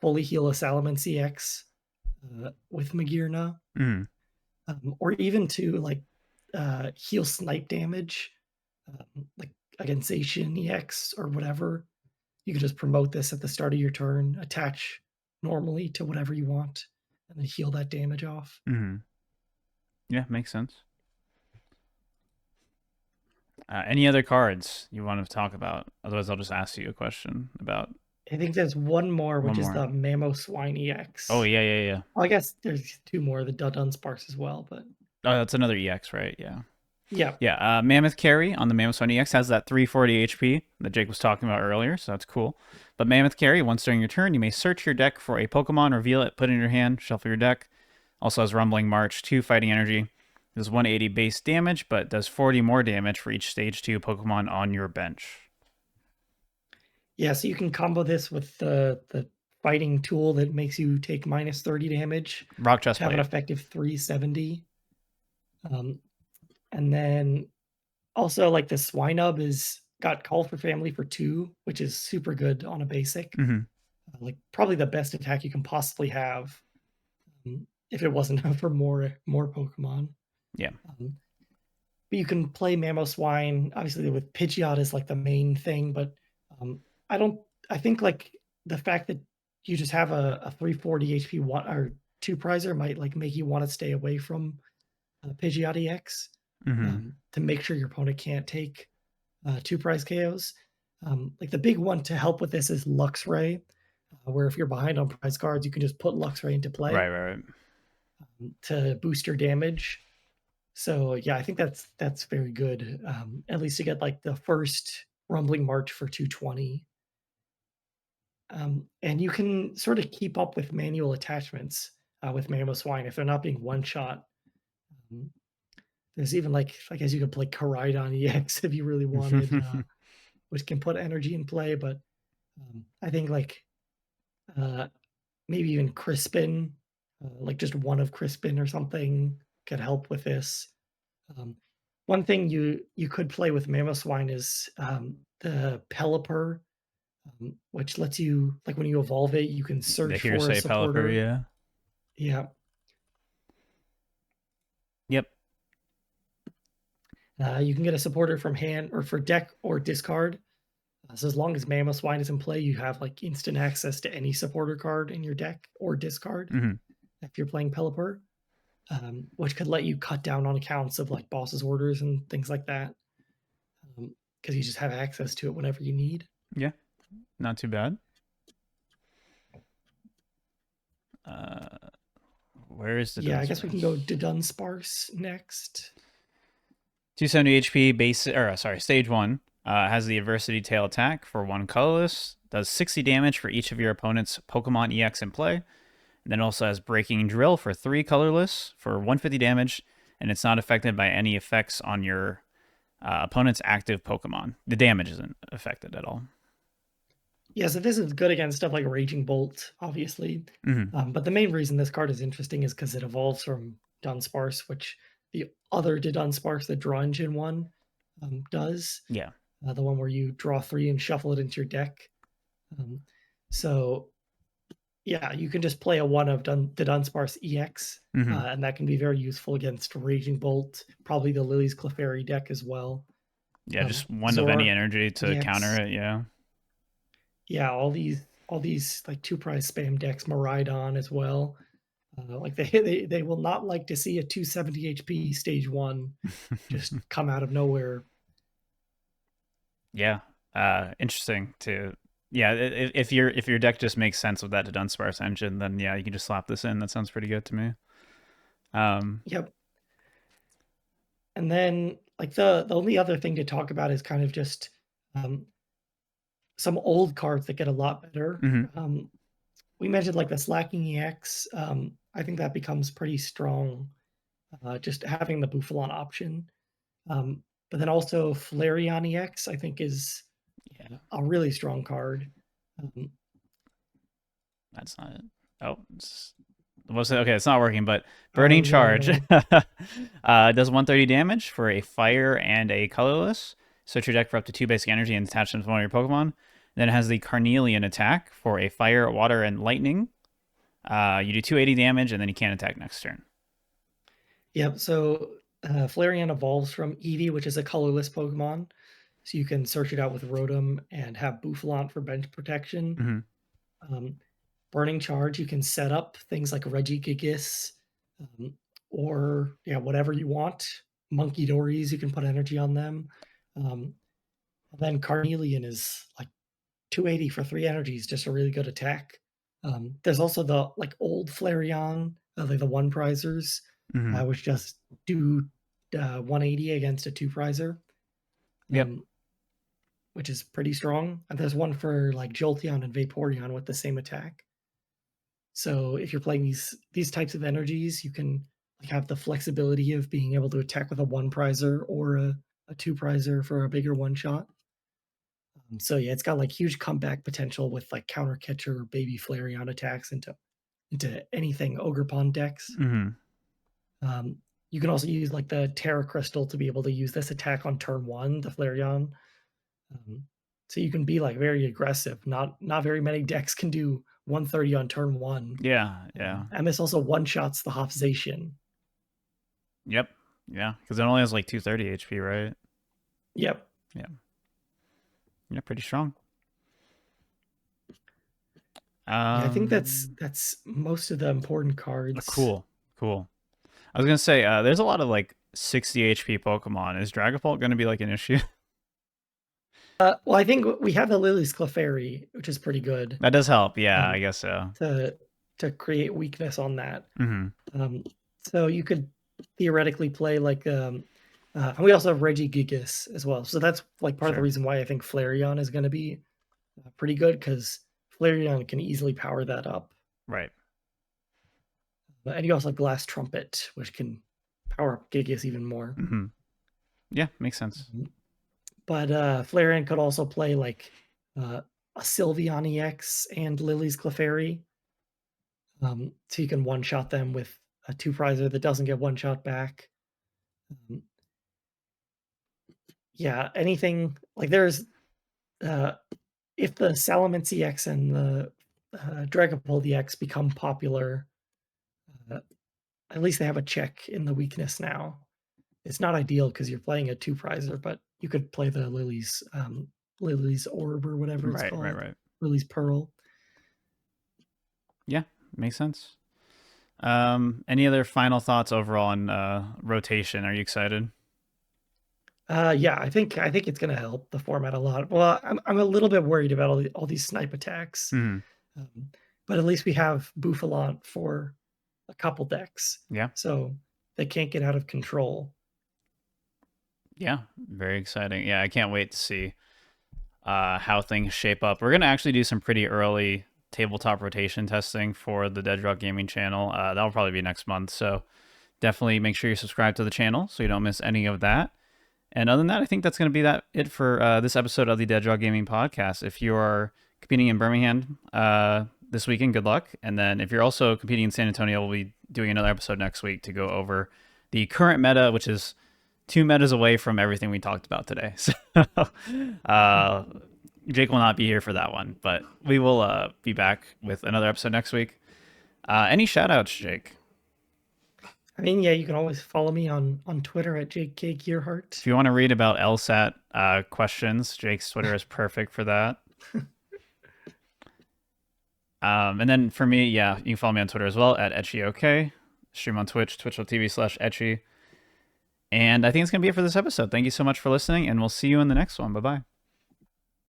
fully heal a Salamence CX with Magirna, Mm-hmm. or even to like heal snipe damage, like against Zacian EX or whatever. You can just promote this at the start of your turn, attach normally to whatever you want, and then heal that damage off. Mm-hmm. Yeah, makes sense. Any other cards you want to talk about? Otherwise, I'll just ask you a question about I think there's one more, one which is more. the Mamoswine Oh EX. yeah, yeah, yeah. Well, I guess there's two more, the Dunsparce as well, but Oh, that's another EX, right? Yeah. yeah. Yeah, Mammoth Carry on the Mammoth One EX has that 340 HP that Jake was talking about earlier, so that's cool. But Mammoth Carry, once during your turn, you may search your deck for a Pokemon, reveal it, put it in your hand, shuffle your deck. Also has Rumbling March, 2 Fighting Energy. Does 180 base damage, but does 40 more damage for each Stage 2 Pokemon on your bench. Yeah, so you can combo this with the fighting tool that makes you take minus 30 damage Rock Chest to have an Plate. effective 370. Um, and then also like the Swinub is got Call for Family for 2, which is super good on a basic. Mm-hmm. Like probably the best attack you can possibly have, if it wasn't for more Pokemon. Yeah. Um, but you can play Mamoswine obviously with Pidgeot is like the main thing, but um, I don't. I think like the fact that you just have a 340 HP one or two prizer might like make you want to stay away from Pidgeot EX, Mm-hmm. to make sure your opponent can't take two prize KOs. Like the big one to help with this is Luxray, where if you're behind on prize cards, you can just put Luxray into play, Right, right, right. to boost your damage. So yeah, I think that's very good. At least to get like the first Rumbling March for 220. And you can sort of keep up with manual attachments with Mamoswine if they're not being one shot. Um, there's even like I guess you could play Koraidon EX if you really wanted, which can put energy in play. But I think like uh, maybe even Crispin, like just one of Crispin or something could help with this. Um, one thing you could play with Mamoswine is the Pelipper, which lets you like when you evolve it, you can The search for a Hearsay Pelipper, supporter. yeah. Yeah, Yep. you can get a supporter from hand or for deck or discard. So as long as Mamoswine is in play, you have like instant access to any supporter card in your deck or discard Mm-hmm. if you're playing Pelipper, which could let you cut down on accounts of like bosses orders and things like that, because you just have access to it whenever you need. Yeah, not too bad. Uh, where is the Yeah, I guess we can go Dunsparce? to Dunsparce next. 270 HP base, or sorry, stage one. Has the adversity tail attack for one colorless. Does 60 damage for each of your opponent's Pokemon EX in play. And then also has breaking drill for 3 colorless for 150 damage, and it's not affected by any effects on your opponent's active Pokemon. The damage isn't affected at all. Yeah, so this is good against stuff like Raging Bolt, obviously. Mm-hmm. But the main reason this card is interesting is because it evolves from Dunsparce, which the other Dunsparce, the Draw Engine one, does. Yeah. The one where you draw 3 and shuffle it into your deck. Um, so yeah, you can just play a one of the Dunsparce EX, Mm-hmm. and that can be very useful against Raging Bolt, probably the Lily's Clefairy deck as well. Yeah, just one of any Zoroark energy to counter EX, it. Yeah. yeah, all these like two prize spam decks, Maridon as well. Like they will not like to see a 270 HP stage one just come out of nowhere. Yeah. Interesting to. Yeah, if your deck just makes sense with that to Dunsparce engine, then yeah, you can just slap this in. That sounds pretty good to me. Um, Yep. And then like the only other thing to talk about is kind of just um, some old cards that get a lot better. mm-hmm. We mentioned like the Slacking EX. I think that becomes pretty strong, just having the Buffalon option. But then also Flareon EX, I think, is Yeah, a really strong card. Um, that's not it. Oh, okay, it's not working, but oh Burning no, Charge no. does 130 damage for a fire and a colorless. Search your deck for up to 2 basic energy and attach them to one of your Pokemon. Then it has the Carnelian attack for a fire, water, and lightning. You do 280 damage, and then you can't attack next turn. Yep. So Flareon evolves from Eevee, which is a colorless Pokemon. So you can search it out with Rotom and have Bouffalant for bench protection. Mm-hmm. Um, Burning Charge, you can set up things like Regigigas, um, or yeah, whatever you want. Monkey Dories, you can put energy on them. And then Carnelian is like 280 for 3 energies, just a really good attack. There's also the like old Flareon, like the one prizers, Mm-hmm. which just do 180 against a two prizer, Yep. which is pretty strong. And there's one for like Jolteon and Vaporeon with the same attack. So if you're playing these types of energies, you can like have the flexibility of being able to attack with a one prizer or a two prizer for a bigger one shot. So yeah, it's got like huge comeback potential with like counter catcher baby Flareon attacks into anything Ogerpon decks. Mm-hmm. Um, you can also use like the Terra Crystal to be able to use this attack on turn one, the Flareon. Um, so you can be like very aggressive. Not very many decks can do 130 on turn one. Yeah. Yeah. And this also one shots the Hopzation. Yep. Yeah. Because it only has like 230 HP, right? Yep. Yeah. Yeah. Pretty strong. Yeah, I think that's Um. that's most of the important cards. Cool. Cool. I was gonna say, there's a lot of like 60 HP Pokemon. Is Dragapult gonna be like an issue? Well, I think we have the Lily's Clefairy, which is pretty good. That does help. Yeah, I Um, guess so. to create weakness on that. Mm-hmm. Um, so you could theoretically play like and we also have Regigigas as well. So that's like part of the Sure. reason why I think Flareon is going to be pretty good because Flareon can easily power that up. Right. And you also have Glass Trumpet, which can power up Gigas even more. Mm-hmm. Yeah, makes sense. But Flareon could also play like a Sylveon EX and Lily's Clefairy. So you can one shot them with a two prizer that doesn't get one shot back. Um, yeah, anything like there's uh, if the Salamence EX and the Dragapult EX become popular, uh, at least they have a check in the weakness now. It's not ideal because you're playing a two prizer, but you could play the Lily's Orb or whatever it's Right. Right. called, Right. Lily's Pearl. Yeah, makes sense. Any other final thoughts overall on rotation? Are you excited? Yeah, I think it's going to help the format a lot. Well, I'm a little bit worried about all these snipe attacks, Mm-hmm. um, but at least we have Bouffalant for a couple decks, Yeah. so they can't get out of control. Yeah. Very exciting. Yeah, I can't wait to see how things shape up. We're gonna actually do some pretty early tabletop rotation testing for the Dead Rock Gaming channel. That'll probably be next month. So definitely make sure you subscribe to the channel so you don't miss any of that. And other than that, I think that's going to be it for this episode of the Dead Draw Gaming Podcast. If you are competing in Birmingham this weekend, good luck. And then if you're also competing in San Antonio, we'll be doing another episode next week to go over the current meta, which is 2 metas away from everything we talked about today. So uh, Jake will not be here for that one, but we will be back with another episode next week. Any shout outs, Jake? I mean, yeah, you can always follow me on Twitter at Jake If Gearhart. you want to read about LSAT questions, Jake's Twitter is perfect for that. And then for me, yeah, you can follow me on Twitter as well at EtchyOK. Stream on Twitch, twitch.tv/Etchy. And I think it's going to be it for this episode. Thank you so much for listening, and we'll see you in the next one. Bye bye.